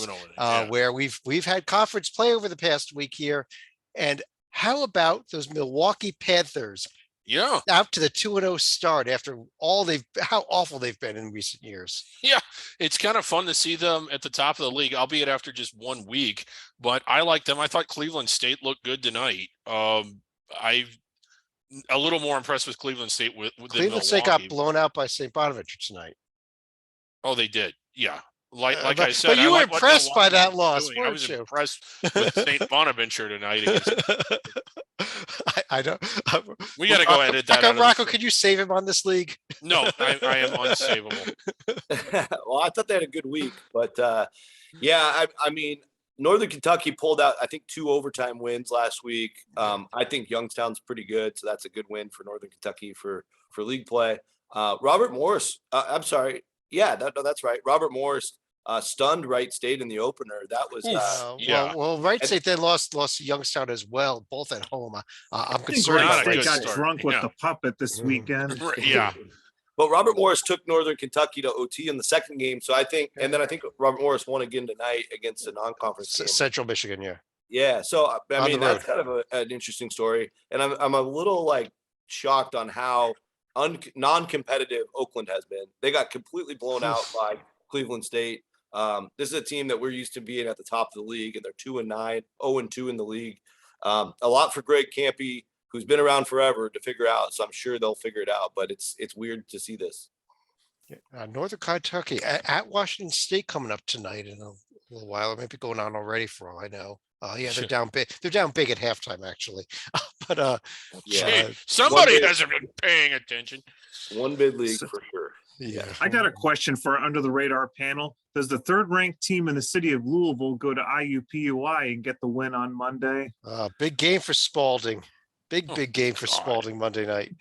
where we've had conference play over the past week here. And how about those Milwaukee Panthers? Yeah, out to the 2-0 start after how awful they've been in recent years. Yeah, it's kind of fun to see them at the top of the league, albeit after just 1 week. But I like them. I thought Cleveland State looked good tonight. I'm a little more impressed with Cleveland State with Cleveland State got blown out by St. Bonaventure tonight. Oh, they did. Yeah. Like I said, but you were impressed by that loss, weren't you? I was impressed with St. Bonaventure tonight. I don't. We got to go edit that. Rocco, could you save him on this league? No, I am unsavable. Well, I thought they had a good week, but I mean, Northern Kentucky pulled out, I think, 2 overtime wins last week. I think Youngstown's pretty good, so that's a good win for Northern Kentucky for league play. Robert Morris, I'm sorry. Yeah, that's right. Robert Morris stunned Wright State in the opener. That was well, Wright State then lost to Youngstown as well, both at home. I'm concerned. Wright State got drunk with the puppet this weekend. Yeah. But Robert Morris took Northern Kentucky to OT in the second game. So I think Robert Morris won again tonight against a non-conference team. Central Michigan, yeah. Yeah. So I mean, that's kind of an interesting story. And I'm a little shocked on how non-competitive Oakland has been. They got completely blown out by Cleveland State. This is a team that we're used to being at the top of the league, and they're 2-9, 0-2 in the league. A lot for Greg Kampe, who's been around forever, to figure out. So I'm sure they'll figure it out, but it's weird to see this. Northern Kentucky at Washington State coming up tonight in a little while. It might be going on already for all I know. They're down big. They're down big at halftime, actually. But somebody hasn't been paying attention. One bid league for sure. Yeah. I got a question for under the radar panel. Does the 3rd ranked team in the city of Louisville go to IUPUI and get the win on Monday? Big game for Spalding. Big game for Spalding Monday night.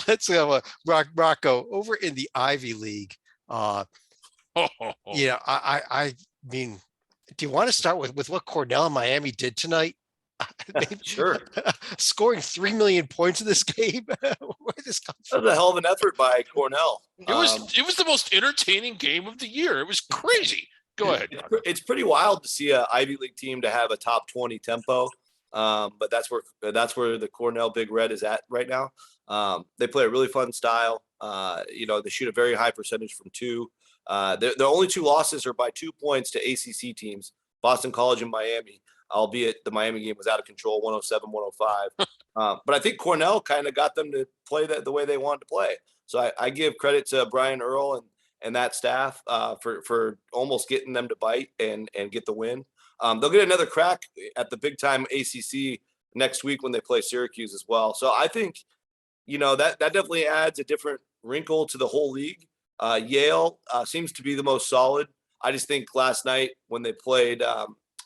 Let's go, Rocco, over in the Ivy League. Yeah, I mean, do you want to start with what Cornell and Miami did tonight? Sure. Scoring 3 million points in this game. Where did this come That from? was a hell of an effort by Cornell. It was the most entertaining game of the year. It was crazy. Go ahead. Rocco. It's pretty wild to see a Ivy League team to have a top 20 tempo. But that's where the Cornell Big Red is at right now. They play a really fun style. They shoot a very high percentage from two. The only two losses are by 2 points to ACC teams, Boston College and Miami, albeit the Miami game was out of control, 107-105. But I think Cornell kind of got them to play the way they wanted to play. So I give credit to Brian Earl and that staff for almost getting them to bite and get the win. They'll get another crack at the big time ACC next week when they play Syracuse as well. So I think, that definitely adds a different wrinkle to the whole league. Yale seems to be the most solid. I just think last night when they played,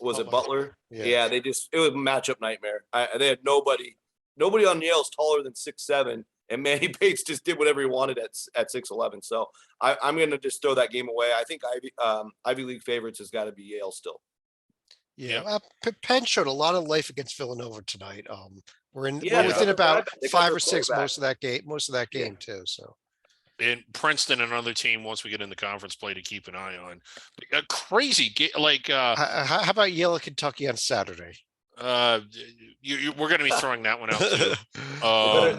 was it Butler? Yeah, it was a matchup nightmare. They had nobody on Yale's taller than 6'7", and Manny Bates just did whatever he wanted at 6'11". So I'm going to just throw that game away. I think Ivy League favorites has got to be Yale still. Yeah, Penn showed a lot of life against Villanova tonight. We're Yeah, within about they got 5 their or 6 quarterback. most of that game too. So And Princeton, another team, once we get into conference play to keep an eye on. A crazy game. Like, how about Yale and Kentucky on Saturday? we're going to be throwing that one out too.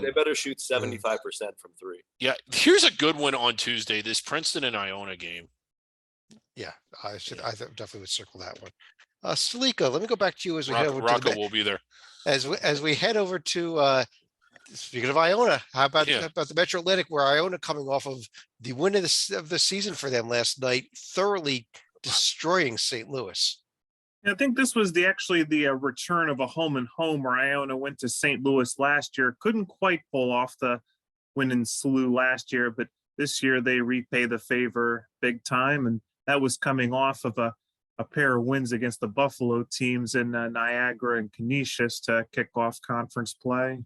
They better shoot 75% from three. Yeah, here's a good one on Tuesday. This Princeton and Iona game. Yeah, I definitely would circle that one. Salika, let me go back to you as we head over to Rocco will be there. as we head over to speaking of Iona, how about Yeah. the Metro Atlantic, where Iona coming off of the win of the season for them last night, thoroughly destroying St. Louis. I think this was actually the return of a home and home where Iona went to St. Louis last year. Couldn't quite pull off the win in SLU last year, but this year they repay the favor big time. And that was coming off of a pair of wins against the Buffalo teams in Niagara and Canisius to kick off conference play.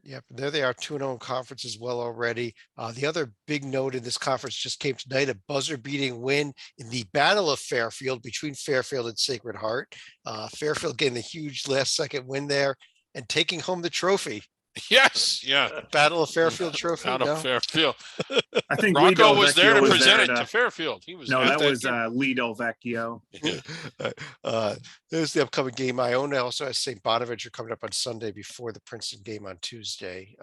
Yep, there they are, 2-0 in conference as well already. The other big note in this conference just came tonight, a buzzer-beating win in the Battle of Fairfield between Fairfield and Sacred Heart. Fairfield getting the huge last-second win there and taking home the trophy. Yes, yeah. Battle of Fairfield trophy. Out no? of Fairfield. I think Rocco Lido was there Vecchio to was present there it to Fairfield. He was No, at that was game. Lido Vecchio. There's the upcoming game. Iona also has St. Bonaventure coming up on Sunday before the Princeton game on Tuesday.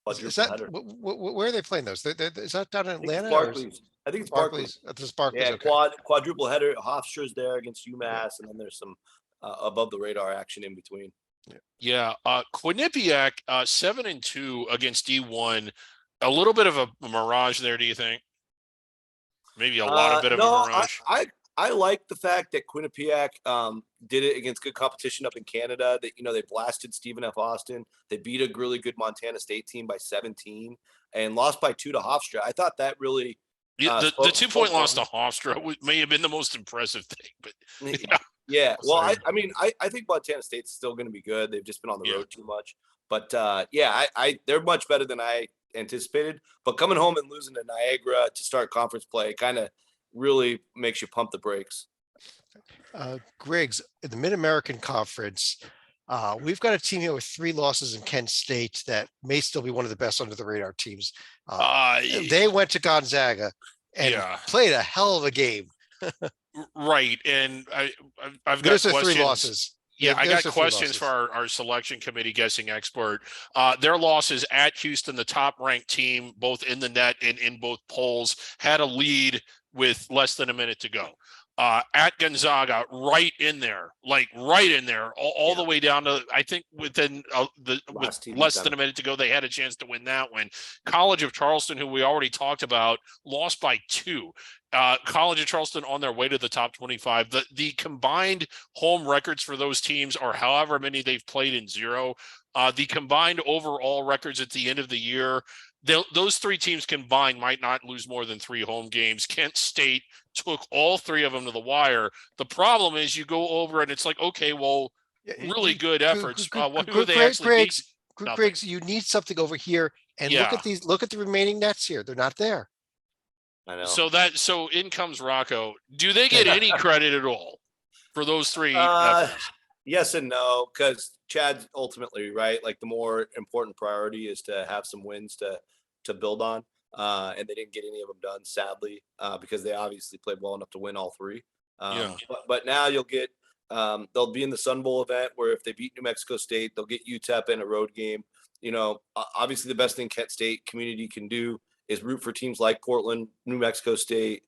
Is that where are they playing those? Is that down in Atlanta? I think it's Barclays. This Barclays. Yeah, Okay. quadruple header. Hofstra's there against UMass, and then there's some above the radar action in between. Yeah, Quinnipiac 7-2 against D1. A little bit of a mirage there, do you think? Maybe a lot of bit of a mirage. I like the fact that Quinnipiac did it against good competition up in Canada. That they blasted Stephen F. Austin. They beat a really good Montana State team by 17 and lost by 2 to Hofstra. I thought that really. Yeah, the 2-point loss to Hofstra may have been the most impressive thing, but yeah. Yeah, well, I think Montana State's still going to be good. They've just been on the road too much, but they're much better than I anticipated. But coming home and losing to Niagara to start conference play kind of really makes you pump the brakes. Griggs, in the Mid-American Conference, we've got a team here with 3 losses in Kent State that may still be one of the best under the radar teams. They went to Gonzaga and played a hell of a game. Right, and I've got There's questions. 3 losses. Yeah, I got There's questions for our selection committee guessing expert. Their losses at Houston, the top ranked team, both in the net and in both polls, had a lead with less than a minute to go. At Gonzaga, right in there, all the way down to, I think within with less than a minute to go, they had a chance to win that one. College of Charleston, who we already talked about, lost by 2. College of Charleston on their way to the top 25. The combined home records for those teams are however many they've played in 0. The combined overall records at the end of the year, those 3 teams combined might not lose more than 3 home games. Kent State took all 3 of them to the wire. The problem is you go over and it's like, okay, well, really good efforts. Who are they actually beat? Griggs, you need something over here. And look at the remaining nets here. They're not there. I know. So in comes Rocco. Do they get any credit at all for those three? efforts? Yes and no, because Chad's ultimately right. Like the more important priority is to have some wins to build on. And they didn't get any of them done, sadly, because they obviously played well enough to win all three. Yeah. But now you'll get they'll be in the Sun Bowl event where if they beat New Mexico State, they'll get UTEP in a road game. You know, obviously the best thing Kent State community can do is root for teams like Portland, New Mexico State.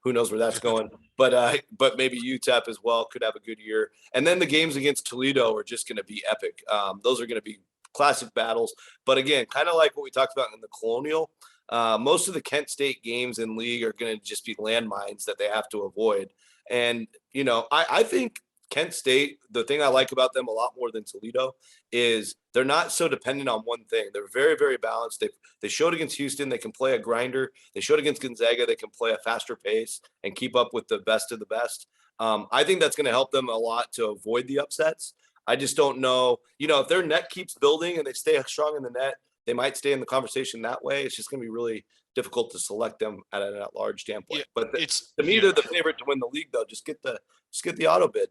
Who knows where that's going? But maybe UTEP as well could have a good year. And then the games against Toledo are just going to be epic. Those are going to be classic battles. But again, kind of like what we talked about in the Colonial, most of the Kent State games in league are going to just be landmines that they have to avoid. And, you know, I think Kent State, the thing I like about them a lot more than Toledo is they're not so dependent on one thing. They're very, very balanced. They showed against Houston, they can play a grinder. They showed against Gonzaga, they can play a faster pace and keep up with the best of the best. I think that's going to help them a lot to avoid the upsets. I just don't know, you know, if their net keeps building and they stay strong in the net, they might stay in the conversation that way. It's just going to be really difficult to select them at an at-large standpoint. Yeah, But it's to me, they're the favorite to win the league, though. Just get the auto bid.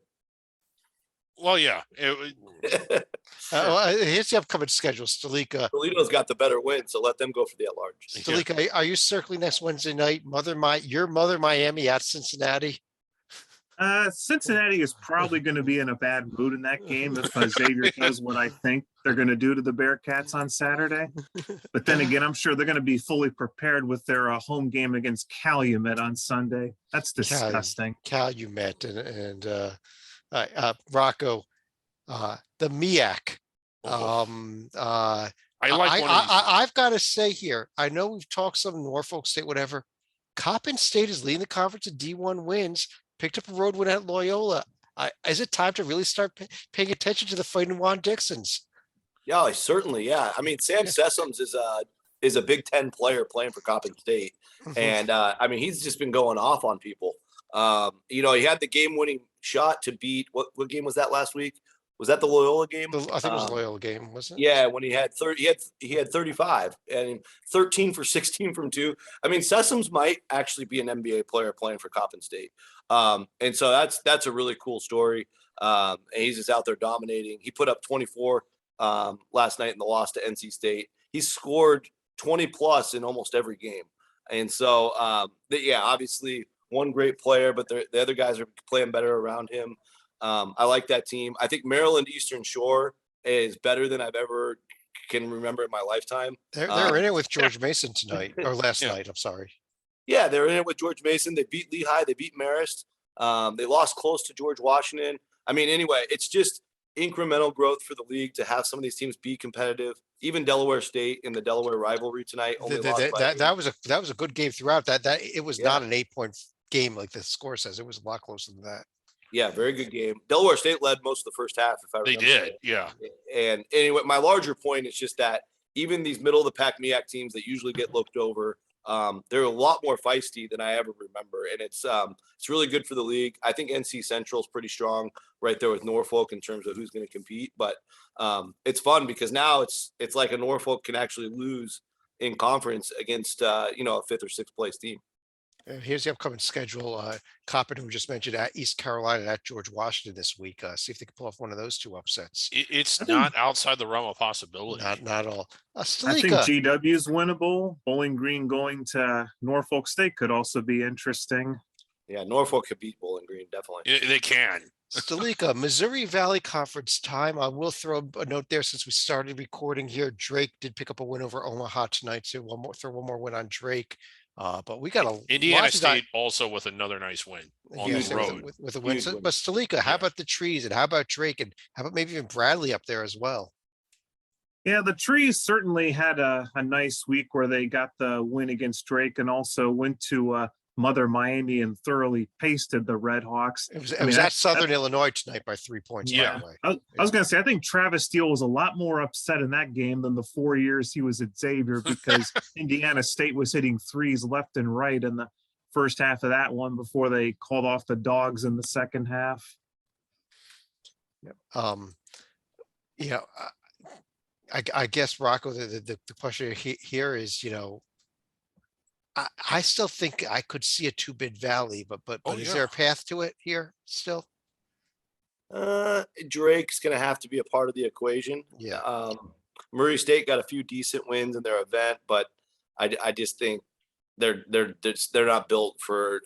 Well, yeah. Here's the upcoming schedule. Stalika. Toledo's got the better win, so let them go for the at-large. Stalika, are you circling next Wednesday night? Your mother Miami at Cincinnati. Cincinnati is probably going to be in a bad mood in that game if Xavier does what I think they're going to do to the Bearcats on Saturday. But then again, I'm sure they're going to be fully prepared with their home game against Calumet on Sunday. That's disgusting. Calumet and Rocco, the MEAC. I like I've got to say here, I know we've talked some Norfolk State, whatever. Coppin State is leading the conference in D1 wins. Picked up a road win at Loyola. Is it time to really start paying attention to the Fighting Juan Dixons? Yeah, certainly. Yeah. I mean, Sam Sessoms is a Big Ten player playing for Coppin State. And I mean, he's just been going off on people. You know, he had the game-winning shot to beat what game was that last week? Was that the Loyola game? I think it was the Loyola game, wasn't it? Yeah, when he had 30, he had 35 and 13 for 16 from two. I mean, Sessoms might actually be an NBA player playing for Coppin State. And so that's a really cool story. And he's just out there dominating. He put up 24 last night in the loss to NC State. He scored 20 plus in almost every game. And so, yeah, obviously one great player, but the other guys are playing better around him. I like that team. I think Maryland Eastern Shore is better than I've ever can remember in my lifetime. They're in it with George Mason tonight or last night. I'm sorry. Yeah, they're in it with George Mason. They beat Lehigh. They beat Marist. They lost close to George Washington. I mean, anyway, it's just incremental growth for the league to have some of these teams be competitive. Even Delaware State in the Delaware rivalry tonight. That was a good game throughout. That it was not an 8-point game like the score says. It was a lot closer than that. Yeah, very good game. Delaware State led most of the first half, if I remember. They did, yeah. And anyway, my larger point is just that even these middle of the pack MEAC teams that usually get looked over, they're a lot more feisty than I ever remember. And it's really good for the league. I think NC Central is pretty strong right there with Norfolk in terms of who's going to compete. But it's fun because now it's like a Norfolk can actually lose in conference against a 5th or 6th place team. Here's the upcoming schedule. Coppin, who we just mentioned, at East Carolina and at George Washington this week. See if they can pull off one of those two upsets. It's not outside the realm of possibility. Not at all. I think GW is winnable. Bowling Green going to Norfolk State could also be interesting. Yeah, Norfolk could beat Bowling Green, definitely. They can. Stalika, Missouri Valley Conference time. I will throw a note there since we started recording here. Drake did pick up a win over Omaha tonight, so throw one more win on Drake. But we got Indiana State also with another nice win on the road with a win. But Stalika, how about the Trees and how about Drake and how about maybe even Bradley up there as well? Yeah, the Trees certainly had a nice week where they got the win against Drake and also went to Mother Miami and thoroughly pasted the Red Hawks. It was at Southern Illinois tonight by 3 points. Yeah, by the way. I was going to say, I think Travis Steele was a lot more upset in that game than the 4 years he was at Xavier because Indiana State was hitting threes left and right in the first half of that one before they called off the Dogs in the second half. I guess Rocco, the question here is, I still think I could see a two-bid Valley, but Oh, is yeah. there a path to it here still? Drake's going to have to be a part of the equation. Yeah. Murray State got a few decent wins in their event, but I just think they're not built for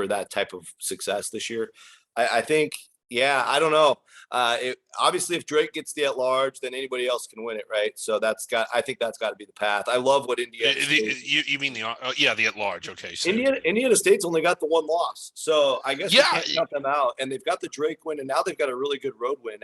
that type of success this year. I think, yeah, I don't know. Obviously, if Drake gets the at large, then anybody else can win it, right? So I think that's got to be the path. I love what Indiana. You mean the the at large? Okay, so Indiana State's only got the one loss, so I guess Yeah. you can't count them out. And they've got the Drake win, and now they've got a really good road win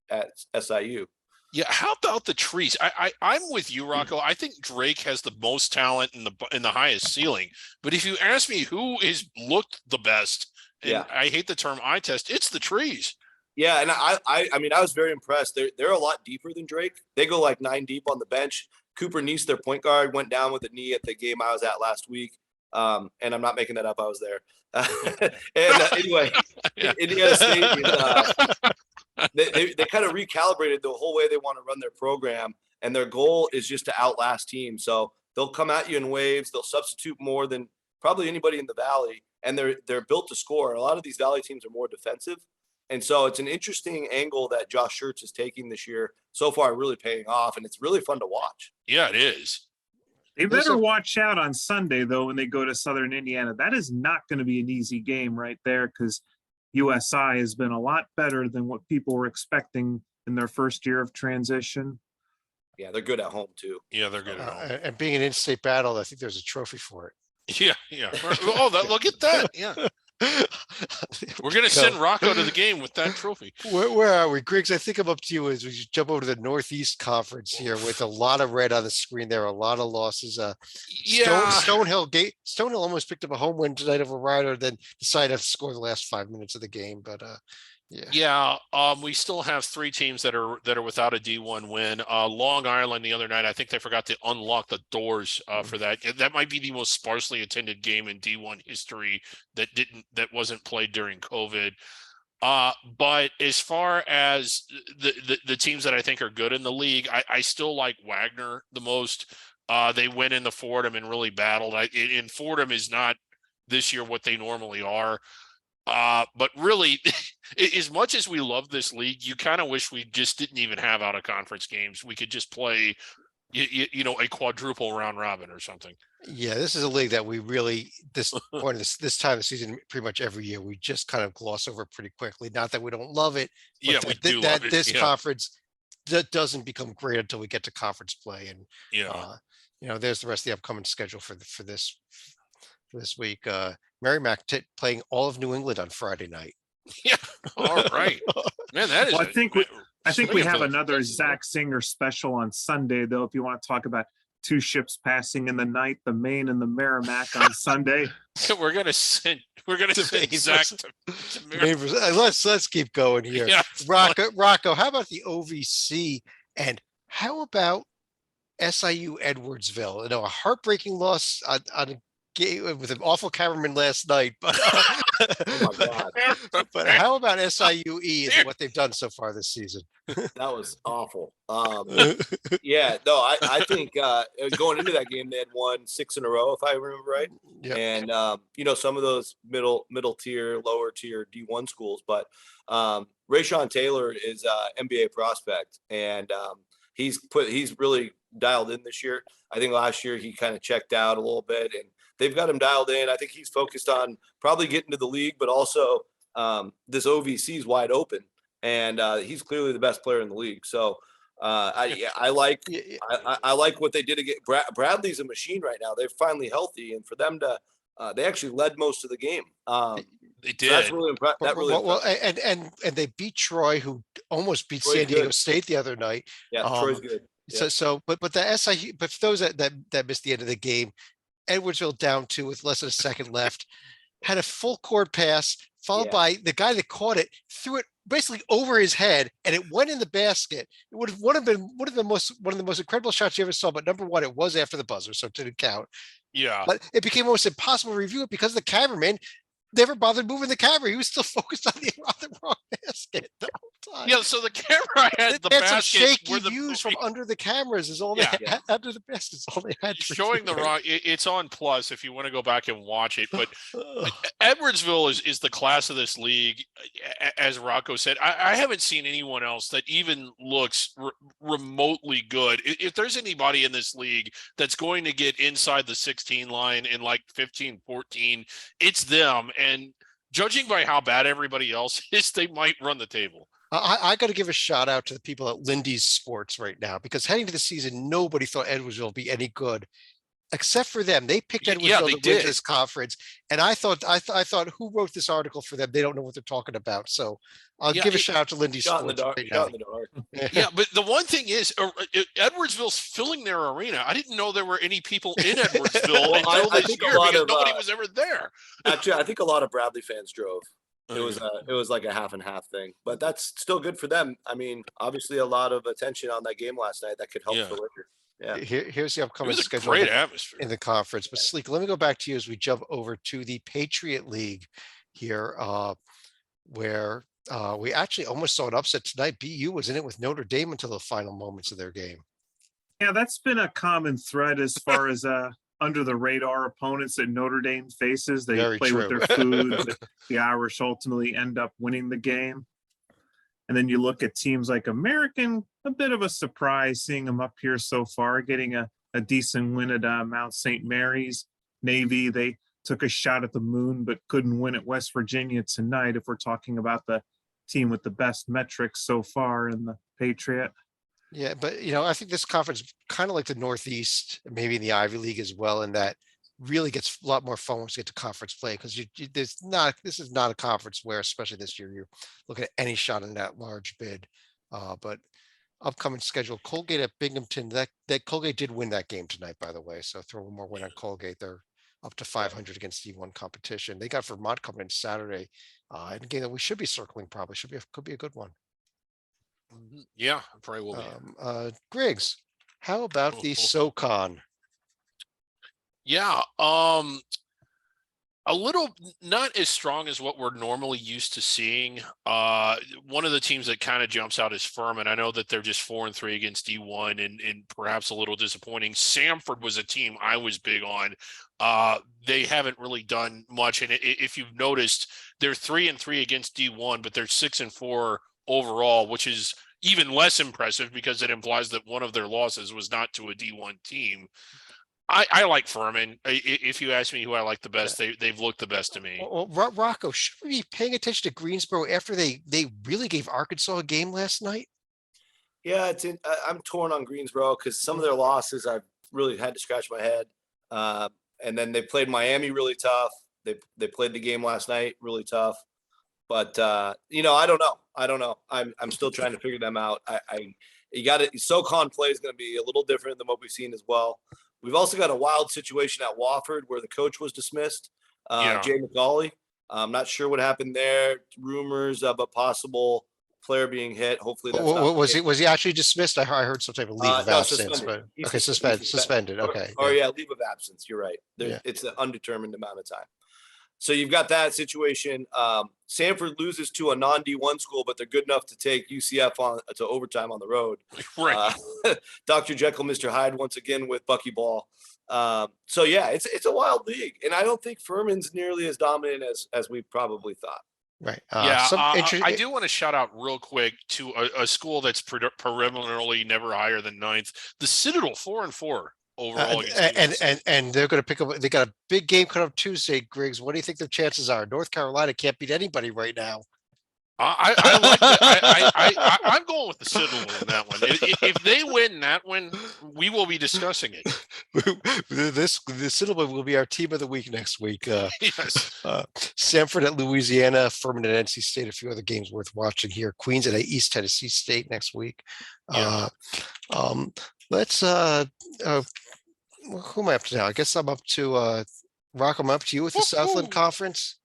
at SIU. Yeah, how about the trees? I'm with you, Rocco. I think Drake has the most talent in the highest ceiling. But if you ask me who is looked the best, and Yeah. I hate the term eye test, it's the trees. Yeah, and I mean, I was very impressed. They're a lot deeper than Drake. They go like 9 deep on the bench. Cooper Neese, their point guard, went down with a knee at the game I was at last week. And I'm not making that up. I was there. Anyway, Yeah. Indiana State they kind of recalibrated the whole way they want to run their program, and their goal is just to outlast teams. So they'll come at you in waves. They'll substitute more than probably anybody in the Valley, and they're built to score. A lot of these Valley teams are more defensive. And so it's an interesting angle that Josh Schertz is taking this year. So far, really paying off, and it's really fun to watch. Yeah, it is. They better watch out on Sunday, though, when they go to Southern Indiana. That is not going to be an easy game right there, because USI has been a lot better than what people were expecting in their first year of transition. Yeah, they're good at home too. Yeah, they're good at home. And being an in-state battle, I think there's a trophy for it. Yeah. Oh, look at that. Yeah. We're going to send Rocco to the game with that trophy. Where are we, Griggs? I think I'm up to you as we jump over to the Northeast Conference here with a lot of red on the screen there, a lot of losses. Stonehill almost picked up a home win tonight over Rider, then decided to score the last 5 minutes of the game. But Yeah. We still have 3 teams that are without a D1 win. Long Island the other night, I think they forgot to unlock the doors for that. That might be the most sparsely attended game in D1 history that wasn't played during COVID. But as far as the teams that I think are good in the league, I still like Wagner the most. They went into Fordham and really battled. And Fordham is not this year what they normally are. But really, as much as we love this league, you kind of wish we just didn't even have out of conference games. We could just play, a quadruple round robin or something. yeah, this is a league that we really this point of this time of the season, pretty much every year, we just kind of gloss over pretty quickly. Not that we don't love it. But Yeah, we do love it. This Yeah. conference that doesn't become great until we get to conference play, and Yeah. there's the rest of the upcoming schedule for this week. Merrimack playing all of New England on Friday night. Yeah. All right, man. That is. Well, I think we swing of have the another fences. Zach Singer special on Sunday, though, if you want to talk about 2 ships passing in the night, the Maine and the Merrimack on Sunday. We're gonna send Maine Zach versus- to Maine versus- let's keep going here. Yeah. Rocco, how about the OVC, and how about SIU Edwardsville? A heartbreaking loss on a game with an awful cameraman last night, but Oh my God, but how about SIUE and what they've done so far this season? that was awful. Yeah, no, I think going into that game they had won 6 in a row, if I remember right. Yeah. And some of those middle tier, lower tier D1 schools, but Rayshawn Taylor is NBA prospect, and he's really dialed in this year. I think last year he kind of checked out a little bit, and they've got him dialed in. I think he's focused on probably getting to the league, but also this OVC is wide open, and he's clearly the best player in the league. So I like I like what they did again. Bradley's a machine right now. They're finally healthy, and for them to they actually led most of the game. They So did. that's really impressive. That really and they beat Troy, who almost beat Troy's San Diego good. State the other night. yeah, Troy's good. But the SIU, but for those that missed the end of the game, Edwardsville down 2 with less than a second left, had a full court pass followed Yeah. by the guy that caught it, threw it basically over his head, and it went in the basket. It would have been one of the most incredible shots you ever saw. But number one, it was after the buzzer, so it didn't count. Yeah. But it became almost impossible to review it because the cameraman never bothered moving the camera. He was still focused on the wrong basket the whole time. Yeah, so the camera had the They had some basket shaky where the views from under the cameras. Is all Yeah. they had under the baskets. All they had. to showing the do. wrong. It's on Plus if you want to go back and watch it. But Ugh. Edwardsville is the class of this league, as Rocco said. I haven't seen anyone else that even looks remotely good. If there's anybody in this league that's going to get inside the 16 line in like 15, 14, it's them. And judging by how bad everybody else is, they might run the table. I got to give a shout out to the people at Lindy's Sports right now, because heading to the season, nobody thought Edwardsville would be any good, except for them. They picked Yeah, Edwardsville they to win did. this conference, and I thought, who wrote this article for them? They don't know what they're talking about. So I'll Yeah, give a shout out to Lindy's Shot in the Sports dark. right Shot now. in the dark. Yeah, but the one thing is, Edwardsville's filling their arena. I didn't know there were any people in Edwardsville Well, until I this think a year lot because of, nobody was ever there. Actually, I think a lot of Bradley fans drove. It Mm. was like a half and half thing, but that's still good for them. I mean, obviously a lot of attention on that game last night that could help Yeah. the Lakers. Yeah. Here's the It upcoming was a schedule great atmosphere. in the conference. But Sleek, let me go back to you as we jump over to the Patriot League here, where we actually almost saw an upset tonight. BU was in it with Notre Dame until the final moments of their game. Yeah, that's been a common thread as far as under the radar opponents that Notre Dame faces. They Very play with true. their food. But the Irish ultimately end up winning the game. And then you look at teams like American, a bit of a surprise seeing them up here so far, getting a decent win at Mount St. Mary's. Navy, they took a shot at the moon, but couldn't win at West Virginia tonight, if we're talking about the team with the best metrics so far in the Patriot. Yeah, but I think this conference kind of like the Northeast, maybe in the Ivy League as well, in that really gets a lot more fun once you get to conference play, because this is not a conference where, especially this year, you're looking at any shot in that large bid. But upcoming schedule, Colgate at Binghamton. That Colgate did win that game tonight, by the way. So throw one more win on Colgate. They're up to 500 against D1 competition. They got Vermont coming in Saturday, in a game that we should be circling. Probably could be a good one. Yeah, probably will be. Griggs, how about the SoCon? Yeah, a little not as strong as what we're normally used to seeing. One of the teams that kind of jumps out is Furman. I know that they're just 4-3 against D1 and perhaps a little disappointing. Samford was a team I was big on. They haven't really done much. And if you've noticed, they're 3-3 against D1, but they're 6-4 overall, which is even less impressive because it implies that one of their losses was not to a D1 team. I like Furman. If you ask me who I like the best, they've looked the best to me. Well, Rocco, should we be paying attention to Greensboro after they really gave Arkansas a game last night? Yeah, I'm torn on Greensboro because some of their losses I've really had to scratch my head. And then they played Miami really tough. They played the game last night really tough. But I don't know. I'm still trying to figure them out. You got it. SoCon play is going to be a little different than what we've seen as well. We've also got a wild situation at Wofford where the coach was dismissed, Jay McGauley. I'm not sure what happened there. Rumors of a possible player being hit. Hopefully that's not was he actually dismissed? I heard some type of leave of absence, suspended. but okay, suspended. Okay. Or leave of absence. You're right. It's an undetermined amount of time. So you've got that situation. Samford loses to a non-D1 school, but they're good enough to take UCF to overtime on the road. Right. Dr. Jekyll, Mr. Hyde, once again with Buckyball. So yeah, it's a wild league, and I don't think Furman's nearly as dominant as we probably thought. Right. I do want to shout out real quick to a school that's preliminarily never higher than 9th. The Citadel 4-4. Overall, and they're going to pick up. They got a big game coming up Tuesday, Griggs. What do you think their chances are? North Carolina can't beat anybody right now. I like that. I'm going with the Citadel in that one. If they win that one, we will be discussing it. The Citadel will be our team of the week next week. Yes. Samford at Louisiana, Furman at NC State. A few other games worth watching here. Queens at East Tennessee State next week. Yeah. Let's who am I up to now? I guess I'm up to Rock. I'm up to you with the Southland Conference.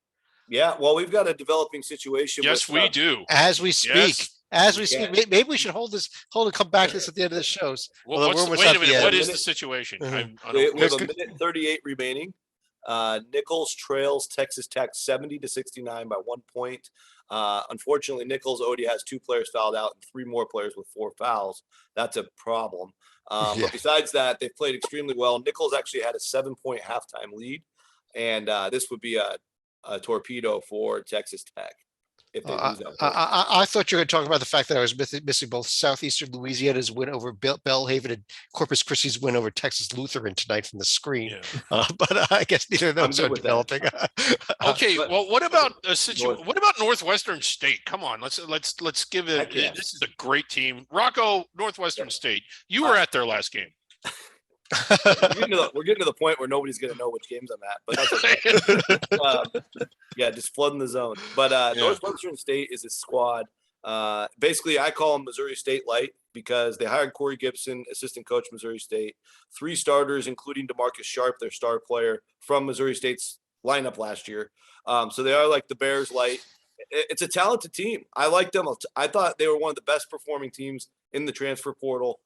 Yeah, well, we've got a developing situation. Yes, we do. As we speak. Yes. As we speak, maybe we should hold and come back to this at the end of the shows. Wait a minute. What is the situation? We have a minute 38 remaining. Nichols trails Texas Tech 70-69 by 1 point. Unfortunately, Nichols already has 2 players fouled out and 3 more players with 4 fouls. That's a problem. Yeah. But besides that, they've played extremely well. Nichols actually had a 7-point halftime lead, and this would be a torpedo for Texas Tech if they lose that. I thought you were talking about the fact that I was missing both Southeastern Louisiana's win over Belhaven and Corpus Christi's win over Texas Lutheran tonight from the screen. Yeah. But I guess neither of I'm those good are with that. developing. Okay, but- well, what about what about Northwestern State? Come on, let's give it. Heck yeah. This is a great team. Rocco, Northwestern State. You were at their last game. We're getting to the point where nobody's going to know which games I'm at, but that's okay. Yeah, just flooding the zone. But Northwestern State is a squad. Basically, I call them Missouri State light because they hired Corey Gibson, assistant coach, Missouri State. 3 starters, including DeMarcus Sharp, their star player from Missouri State's lineup last year. So they are like the Bears light. It's a talented team. I like them. I thought they were one of the best performing teams in the transfer portal.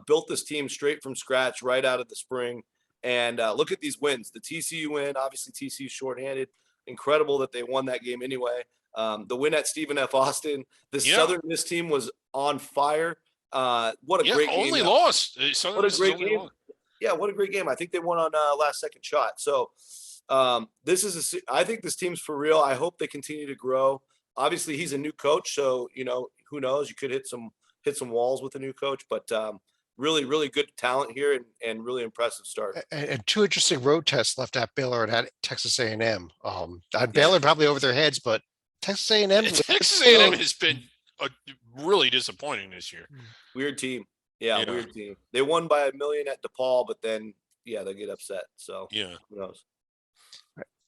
Built this team straight from scratch right out of the spring. And look at these wins. The TCU win, obviously TCU shorthanded. Incredible that they won that game anyway. The win at Stephen F. Austin. The Southern Miss team was on fire. What a great game. Only lost. What a great game. Yeah, what a great game. I think they won on last second shot. So I think this team's for real. I hope they continue to grow. Obviously, he's a new coach, so who knows? You could hit some walls with a new coach, but really, really good talent here and really impressive start. And 2 interesting road tests left at Baylor and at Texas A&M. Baylor probably over their heads, but Texas A&M. Texas A&M has been really disappointing this year. Weird team. Yeah, weird team. They won by 1 million at DePaul, but then they get upset. So who knows?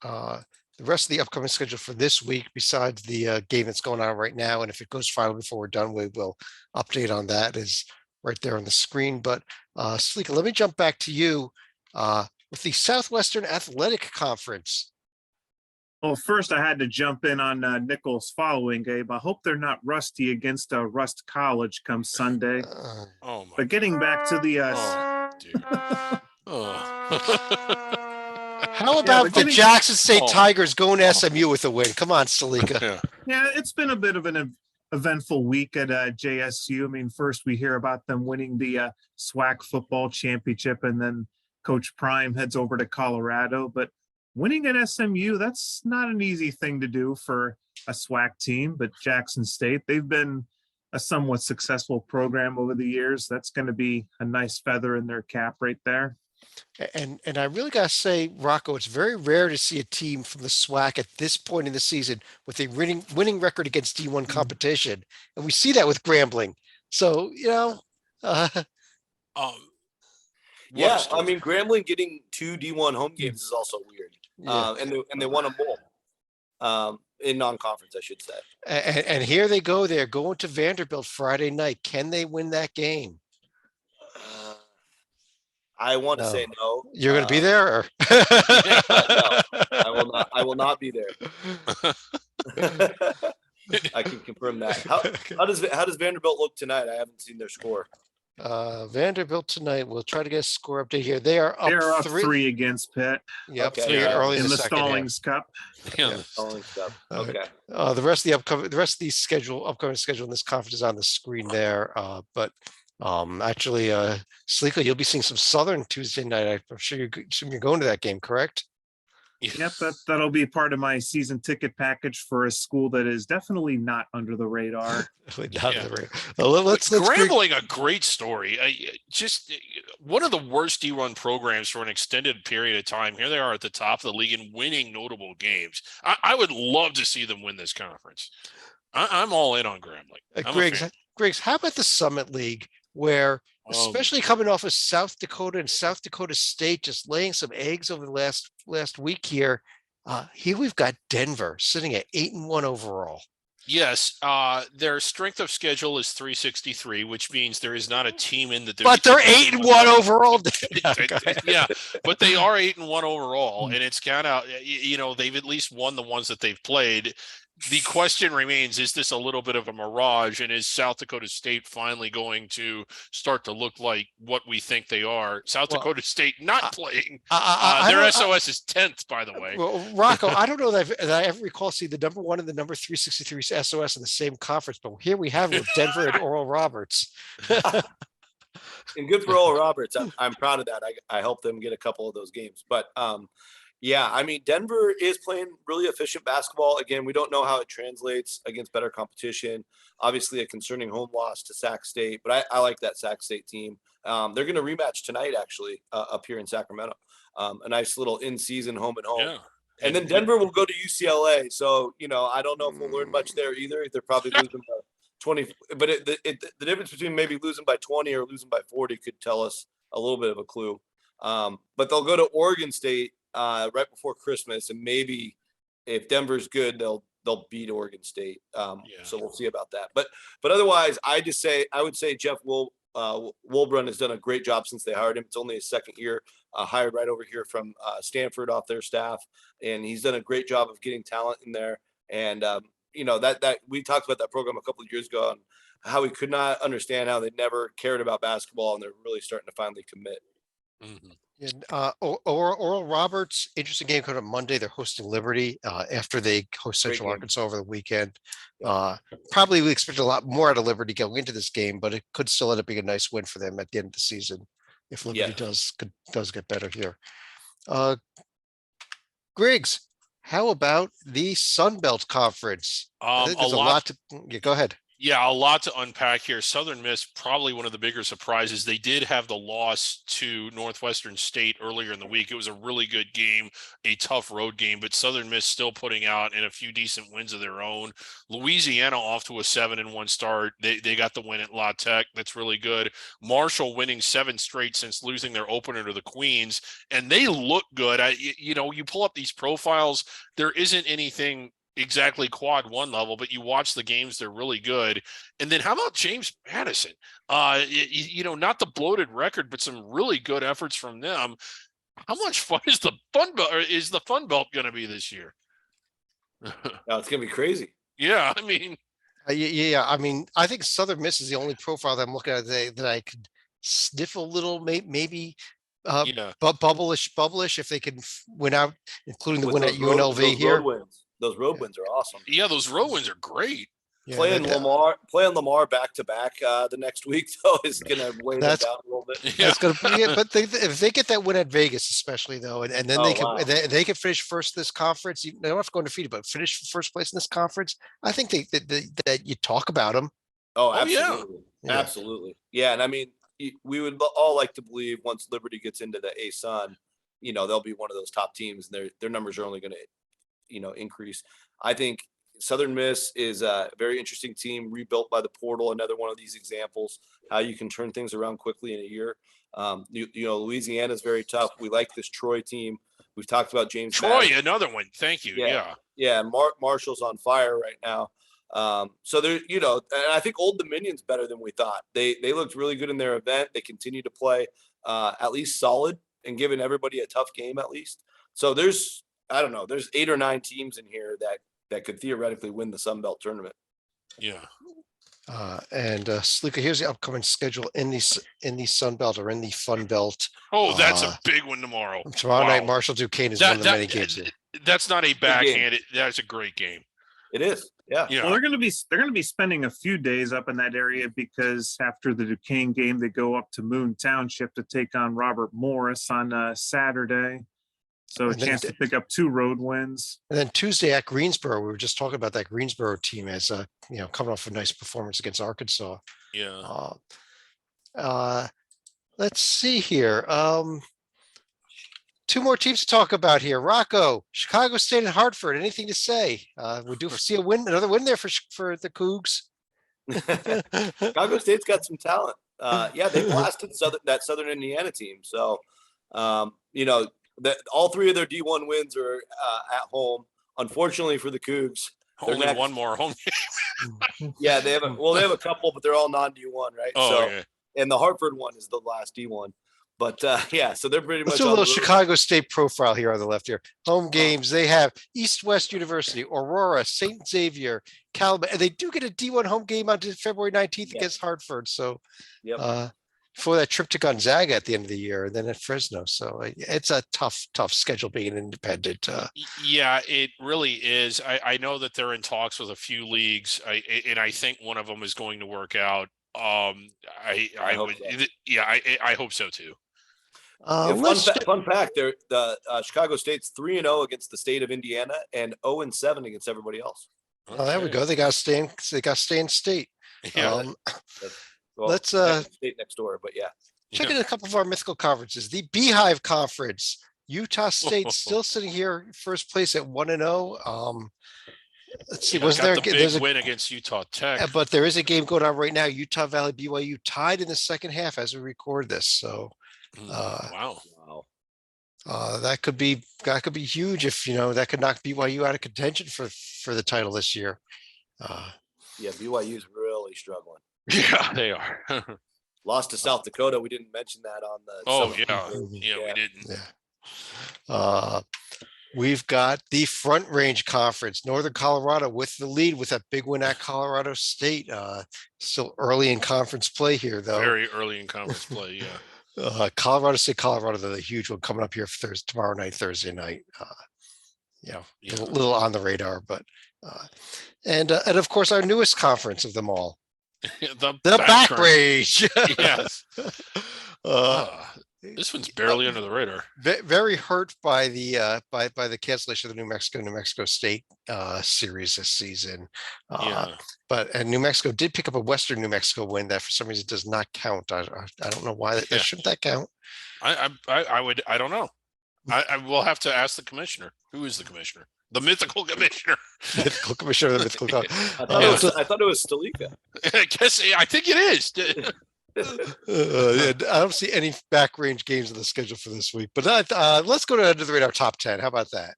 The rest of the upcoming schedule for this week, besides the game that's going on right now, and if it goes final before we're done, we will update on that, is right there on the screen. But Salika, let me jump back to you with the Southwestern Athletic Conference. Well, first I had to jump in on Nichols following, Gabe. I hope they're not rusty against Rust College come Sunday. Oh my! But getting back to the how about the Jackson State Oh. Tigers going to SMU with a win? Come on, Salika. Yeah, it's been a bit of an eventful week at JSU. I mean, first we hear about them winning the SWAC football championship, and then Coach Prime heads over to Colorado. But winning at SMU, that's not an easy thing to do for a SWAC team. But Jackson State, they've been a somewhat successful program over the years. That's going to be a nice feather in their cap right there. And I really got to say, Rocco, it's very rare to see a team from the SWAC at this point in the season with a winning record against D1 competition. And we see that with Grambling. So, I mean, Grambling getting 2 D1 home games is also weird. And they won them both in non-conference, I should say. And here they go. They're going to Vanderbilt Friday night. Can they win that game? I want to say no. You're going to be there? Or? No, I will not. I will not be there. I can confirm that. How does Vanderbilt look tonight? I haven't seen their score. Vanderbilt tonight. We'll try to get a score update here. They are up, They're up 3. 3 against Pitt. Yep, Okay. 3 early In the second half. Stallings Cup. Stalling stuff. All right. Okay. The rest of the upcoming schedule in this conference is on the screen there. But actually, Salika, you'll be seeing some Southern Tuesday night. I'm sure you're going to that game, correct? Yep, that'll be part of my season ticket package for a school that is definitely not under the radar. Let's Grambling, a great story. Just one of the worst D1 programs for an extended period of time. Here they are at the top of the league and winning notable games. I would love to see them win this conference. I'm all in on Grambling. Griggs, how about the Summit League, where especially coming off of South Dakota and South Dakota State just laying some eggs over the last week here. Here we've got Denver sitting at 8-1 overall. Yes, their strength of schedule is 363, which means there is not a team in the division. But they're 8-1 overall. Yeah, but they are 8-1 overall, and it's kind of they've at least won the ones that they've played. the question remains, is this a little bit of a mirage, and is South Dakota State finally going to start to look like what we think they are? South Well, Dakota State not playing. I Their don't- SOS is 10th, by the way. Well, Rocco, I don't know that I ever recall seeing the number 1 and the number 363 SOS in the same conference, but here we have it with Denver and Oral Roberts. And good for Oral Roberts. I'm proud of that. I helped them get a couple of those games. But yeah, I mean, Denver is playing really efficient basketball. Again, we don't know how it translates against better competition. Obviously, a concerning home loss to Sac State, but I like that Sac State team. They're going to rematch tonight, actually, up here in Sacramento. A nice little in-season home and home. Yeah. And then Denver will go to UCLA. So, I don't know if we'll learn much there either. They're probably losing by 20. But the difference between maybe losing by 20 or losing by 40 could tell us a little bit of a clue. But they'll go to Oregon State right before Christmas, and maybe if Denver's good, they'll beat Oregon State. So we'll see about that. But otherwise, I would say Jeff Wilbrun has done a great job since they hired him. It's only his second year, hired right over here from Stanford off their staff, and he's done a great job of getting talent in there. And that we talked about that program a couple of years ago and how we could not understand how they never cared about basketball, and they're really starting to finally commit. Mm-hmm. And Oral Roberts, interesting game coming up Monday. They're hosting Liberty after they host Central Arkansas over the weekend. Probably we expect a lot more out of Liberty going into this game, but it could still end up being a nice win for them at the end of the season if Liberty does get better here. Griggs, how about the Sun Belt Conference? I think there's a lot to go ahead. Yeah, a lot to unpack here. Southern Miss, probably one of the bigger surprises. They did have the loss to Northwestern State earlier in the week. It was a really good game, a tough road game, but Southern Miss still putting out in a few decent wins of their own. Louisiana off to a 7-1 start. They got the win at La Tech. That's really good. Marshall winning 7 straight since losing their opener to the Queens, and they look good. You pull up these profiles, there isn't anything exactly quad 1 level, but you watch the games, they're really good. And then how about James Madison? Not the bloated record, but some really good efforts from them. How much fun is the Fun Belt going to be this year? No, it's going to be crazy. Yeah, I mean, I think Southern Miss is the only profile that I'm looking at that I could sniff a little, maybe but bubblish if they can win out, including the win at UNLV here. Those road wins are awesome. Yeah, those road wins are great. Yeah, playing Lamar back to back the next week though is gonna weigh them down a little bit. Yeah. That's gonna but if they get that win at Vegas, especially though, and then they can finish first this conference. They don't have to go undefeated, but finish first place in this conference. I think that you talk about them. Oh, absolutely, absolutely, yeah. And I mean, we would all like to believe once Liberty gets into the ASUN, they'll be one of those top teams, and their numbers are only going to increase. I think Southern Miss is a very interesting team, rebuilt by the portal. Another one of these examples, how you can turn things around quickly in a year. Louisiana is very tough. We like this Troy team. We've talked about James Troy, Madison. another one. Thank you. Yeah. Marshall's on fire right now. So they're, and I think Old Dominion's better than we thought. They looked really good in their event. They continue to play at least solid and giving everybody a tough game at least. So there's 8 or 9 teams in here that could theoretically win the Sun Belt tournament. Yeah. And Slika, here's the upcoming schedule in the Sun Belt or in the Fun Belt. Oh, that's a big one tomorrow. Tomorrow night, Marshall Duquesne is one of the many games here. That's not a backhand. That's a great game. It is. Yeah. Well, they're going to be spending a few days up in that area because after the Duquesne game, they go up to Moon Township to take on Robert Morris on Saturday. So a chance to pick up 2 road wins. And then Tuesday at Greensboro, we were just talking about that Greensboro team as coming off a nice performance against Arkansas. Yeah. Let's see here. 2 more teams to talk about here. Rocco, Chicago State and Hartford. Anything to say? We do see another win there for the Cougs. Chicago State's got some talent. They blasted that Southern Indiana team. So, all 3 of their D1 wins are at home. Unfortunately for the Cougs, only one more home game. Yeah, they have a couple, but they're all non-D1, right? And the Hartford one is the last D1. But yeah, so they're pretty Let's much do a on the little road. Chicago State profile here on the left here. Home games, they have East West University, Aurora, St. Xavier, Calumet, and they do get a D1 home game on February 19th Yeah. against Hartford. So Yep. for that trip to Gonzaga at the end of the year, and then at Fresno. So it's a tough schedule being an independent. Yeah, it really is. I know that they're in talks with a few leagues, and I think one of them is going to work out. I hope would, so. yeah, I hope so too. Yeah, Let's fun fact: the Chicago State's 3-0 against the state of Indiana and 0-7 against everybody else. there we Okay. go. They got to stay in. They got to stay in state. Yeah. Well, Let's, state next door, but yeah. check Yeah. in a couple of our mythical conferences. The Beehive Conference. Utah State still sitting here first place at 1-0. Let's see. Yeah, Was got there? the big There's a win against Utah Tech? but there is a game going on right now. Utah Valley BYU tied in the second half as we record this. So Wow. that could be huge if that could knock BYU out of contention for the title this year. Yeah, BYU's really struggling. Yeah, they are. Lost to South Dakota. We didn't mention that on the. Oh summer yeah, preview. yeah, we didn't. Yeah. We've got the Front Range Conference, Northern Colorado with the lead with that big win at Colorado State. Still early in conference play here, though. Very early in conference play. Yeah. Colorado State, Colorado, the huge one coming up here for tomorrow night, Thursday night. Yeah. Little on the radar, but and of course our newest conference of them all, the Back Range. Range. Yes. Uh, This one's barely under the radar. very hurt by the by the cancellation of the New Mexico State series this season. Yeah. And New Mexico did pick up a Western New Mexico win that for some reason does not count. I don't know why that shouldn't that count. I don't know. I will have to ask the commissioner. Who is the commissioner? The mythical commissioner. Mythical commissioner of the mythical. I thought it was Stalika. I think it is. I don't see any back range games in the schedule for this week, but let's go to under the radar top 10. How about that?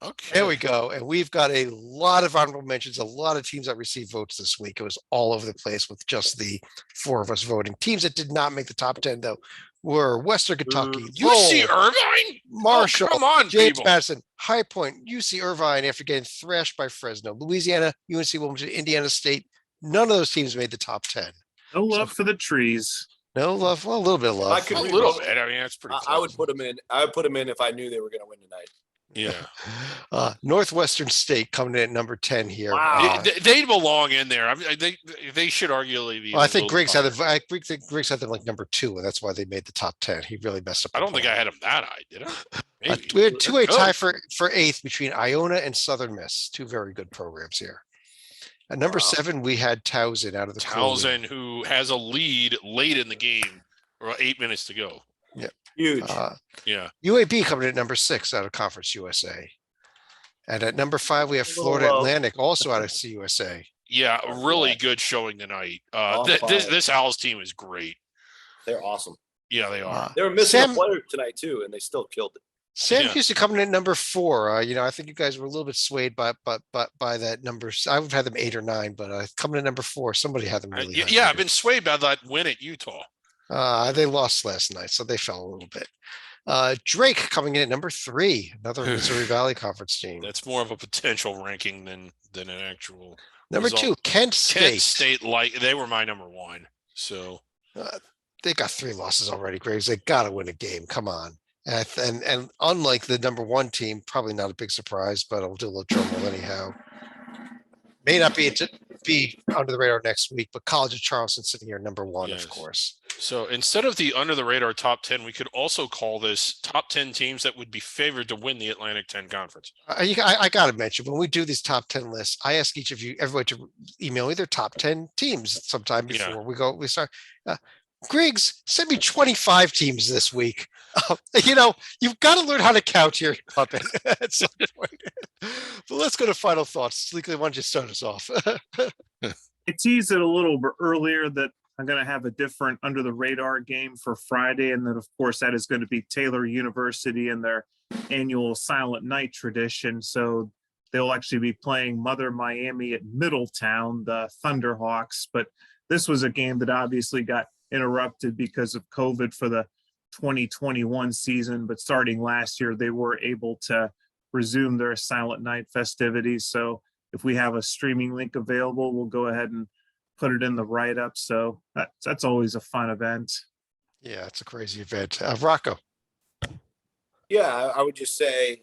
Okay. There we go. And we've got a lot of honorable mentions, a lot of teams that received votes this week. It was all over the place with just the four of us voting. Teams that did not make the top 10, though, were Western Kentucky, UC Lowell, Irvine, Marshall, come on, James people. Madison, High Point, UC Irvine after getting thrashed by Fresno, Louisiana, UNC Wilmington, Indiana State. None of those teams made the top 10. No love for the trees. No love. Well, a little bit of love. I could A read little this. bit. I mean, that's pretty. I would close. put them in. I would put them in if I knew they were going to win tonight. Yeah. Northwestern State coming in at number 10 here. Wow. They belong in there. I mean, they should arguably be. Well, I a think little Griggs had higher. Griggs had them like number 2, and that's why they made the top 10. He really messed up. I the don't think poll. I had him that high, did I? Maybe. We had two-way Good. tie for 8th between Iona and Southern Miss. Two very good programs here. At number 7, we had Towson out of the Colby. Towson, who has a lead late in the game, or 8 minutes to go. Huge. Yeah. UAB coming in at number 6 out of Conference USA. And at number 5, we have A little Florida low. Atlantic, also out of CUSA. Yeah, Oh, really yeah. good showing tonight. On This fire. Owls team is great. They're awesome. Yeah, they are. They were missing Sam- a player tonight too, and they still killed it. Sam Yeah. Houston coming in at number 4. I think you guys were a little bit swayed by that number. I would have them 8 or 9, but coming in number 4, somebody had them really high. Yeah, I've been swayed by that win at Utah. They lost last night, so they fell a little bit. Drake coming in at number 3, another Missouri Valley Conference team. That's more of a potential ranking than an actual. Number result. 2, Kent State. Kent State, like they were my number 1. So They got 3 losses already, Graves. They got to win a game. Come on. And unlike the number 1 team, probably not a big surprise, but I'll do a little drum roll anyhow. May not be under the radar next week, but College of Charleston sitting here number 1, Yes. of course. So instead of the under the radar top 10, we could also call this top 10 teams that would be favored to win the Atlantic 10 conference. I got to mention, when we do these top 10 lists, I ask each of you, everybody, to email me their top 10 teams sometime Yeah. before we start. Griggs, send me 25 teams this week. You've got to learn how to count here, puppet, at some point. But let's go to final thoughts. Sleekly, why don't you start us off? I teased it a little bit earlier that I'm going to have a different under the radar game for Friday. And then, of course, that is going to be Taylor University and their annual Silent Night tradition. So they'll actually be playing Mother Miami at Middletown, the Thunderhawks. But this was a game that obviously got interrupted because of COVID for the 2021 season, but starting last year, they were able to resume their Silent Night festivities. So if we have a streaming link available, we'll go ahead and put it in the write-up. So that's always a fun event. Yeah, it's a crazy event. Rocco. Yeah, I would just say,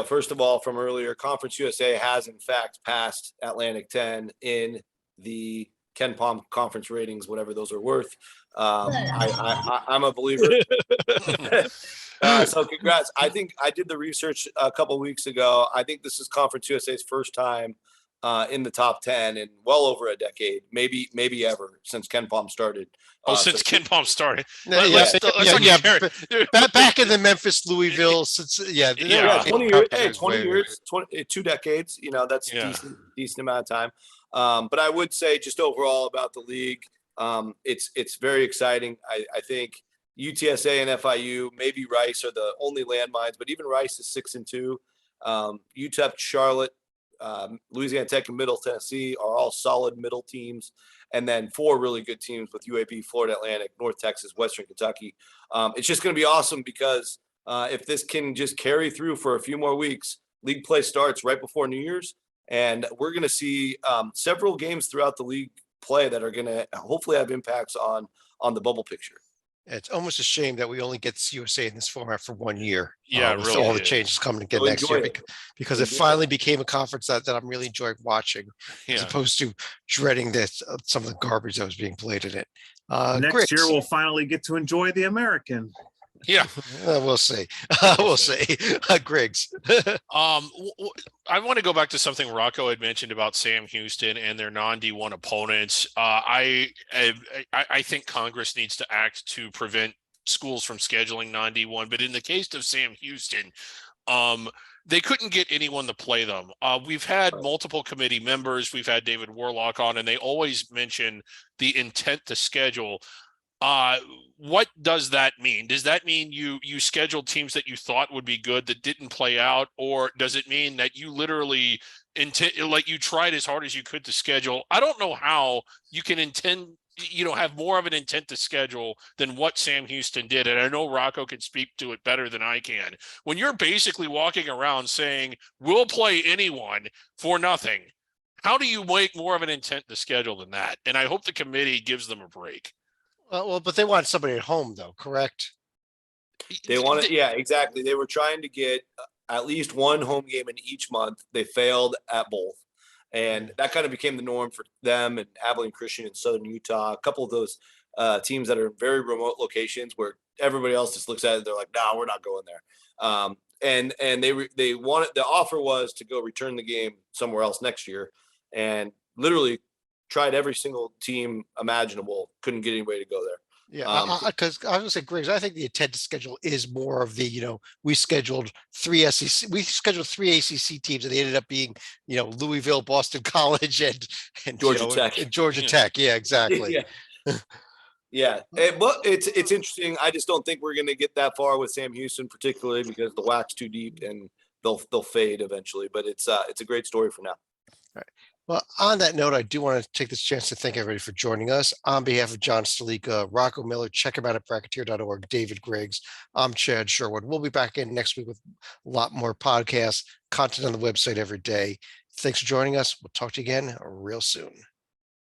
first of all, from earlier, Conference USA has in fact passed Atlantic 10 in the Ken Palm conference ratings, whatever those are worth. I'm a believer. So congrats. I think I did the research a couple of weeks ago. I think this is Conference USA's first time in the top 10 in well over a decade, maybe ever since Ken Palm started. Since Ken Palm started. Back in the Memphis, Louisville, since 20 years, 2 decades, that's decent amount of time. But I would say just overall about the league, it's very exciting. I think UTSA and FIU, maybe Rice are the only landmines, but even Rice is 6-2. UTEP, Charlotte, Louisiana Tech, and Middle Tennessee are all solid middle teams. And then 4 really good teams with UAB, Florida Atlantic, North Texas, Western Kentucky. It's just going to be awesome because if this can just carry through for a few more weeks, league play starts right before New Year's. And we're going to see several games throughout the league play that are going to hopefully have impacts on the bubble picture. It's almost a shame that we only get USA in this format for 1 year. Yeah, with really all the is. changes coming again Really next year, enjoy it. because it finally became a conference that I'm really enjoying watching, as Yeah. opposed to dreading this some of the garbage that was being played in it. Next year, Griggs. we'll finally get to enjoy the American. Yeah. We'll see. We'll see. Griggs. I want to go back to something Rocco had mentioned about Sam Houston and their non-D1 opponents. I think Congress needs to act to prevent schools from scheduling non-D1, but in the case of Sam Houston, they couldn't get anyone to play them. We've had multiple committee members. We've had David Warlock on, and they always mention the intent to schedule. What does that mean? Does that mean you scheduled teams that you thought would be good that didn't play out, or does it mean that you literally you tried as hard as you could to schedule? I don't know how you can have more of an intent to schedule than what Sam Houston did. And I know Rocco can speak to it better than I can. When you're basically walking around saying, we'll play anyone for nothing, how do you make more of an intent to schedule than that? And I hope the committee gives them a break. Well, but they want somebody at home, though, correct? They want to, yeah, exactly. They were trying to get at least one home game in each month. They failed at both. And that kind of became the norm for them and Abilene Christian in Southern Utah. A couple of those teams that are in very remote locations where everybody else just looks at it. They're like, no, we're not going there. And they wanted, the offer was to go return the game somewhere else next year, and literally tried every single team imaginable. Couldn't get anybody to go there. Yeah, because I was gonna say, Griggs, I think the intent to schedule is more of the, we scheduled 3 SEC, we scheduled 3 ACC teams, and they ended up being, Louisville, Boston College, and Georgia Tech. and Georgia Tech. Yeah, exactly. Yeah. But it's interesting. I just don't think we're going to get that far with Sam Houston, particularly because the whack's too deep and they'll fade eventually. But it's a great story for now. All right. Well, on that note, I do want to take this chance to thank everybody for joining us. On behalf of John Stalika, Rocco Miller, check him out at bracketeer.org, David Griggs. I'm Chad Sherwood. We'll be back in next week with a lot more podcasts, content on the website every day. Thanks for joining us. We'll talk to you again real soon.